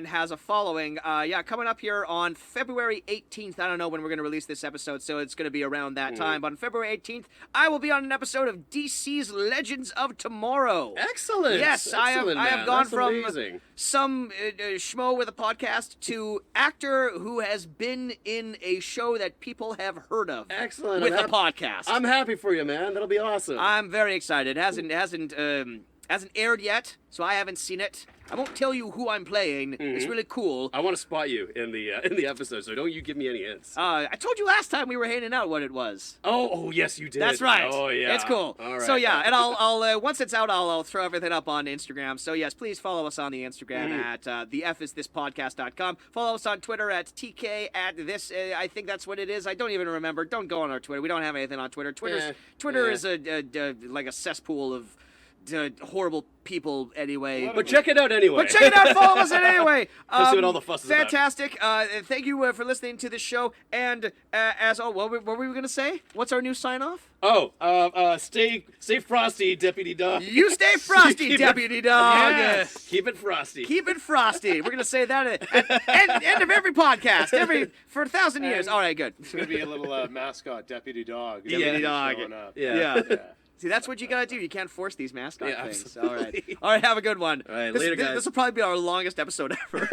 has a following. Coming up here on February 18th. I don't know when we're gonna release this episode, so it's gonna be around that time. But on February 18th, I will be on an episode of DC's Legends of Tomorrow. Excellent. Yes, I have man. gone That's from amazing. some schmo with a podcast to actor who has been in a show that people have heard of. Excellent. With I'm a podcast. I'm happy for you, man. That'll be awesome. I'm very excited. It hasn't aired yet, so I haven't seen it. I won't tell you who I'm playing. It's really cool. I want to spot you in the episode, so don't you give me any hints. I told you last time we were hanging out what it was. Oh, yes, you did. That's right. Oh, yeah. It's cool. All right. So yeah, and I'll once it's out, I'll throw everything up on Instagram. So yes, please follow us on the Instagram at thefisthispodcast.com. Follow us on Twitter at TK at this. I think that's what it is. I don't even remember. Don't go on our Twitter. We don't have anything on Twitter. Twitter is like a cesspool of horrible people anyway. But check it out anyway. But check it out, follow us anyway. Let's see what all the fuss is about. Fantastic. Thank you for listening to the show. And what were we going to say? What's our new sign off? Stay frosty, Deputy Dog. You stay frosty, Deputy Dog. Yes. Keep it frosty. Keep it frosty. We're going to say that at end of every podcast, for 1,000 years. All right, good. It's going to be a little mascot, Deputy Dog. Deputy Dog. Yeah. See, that's what you gotta do. You can't force these mascot things. Absolutely. All right. Have a good one. All right, later, guys. This will probably be our longest episode ever.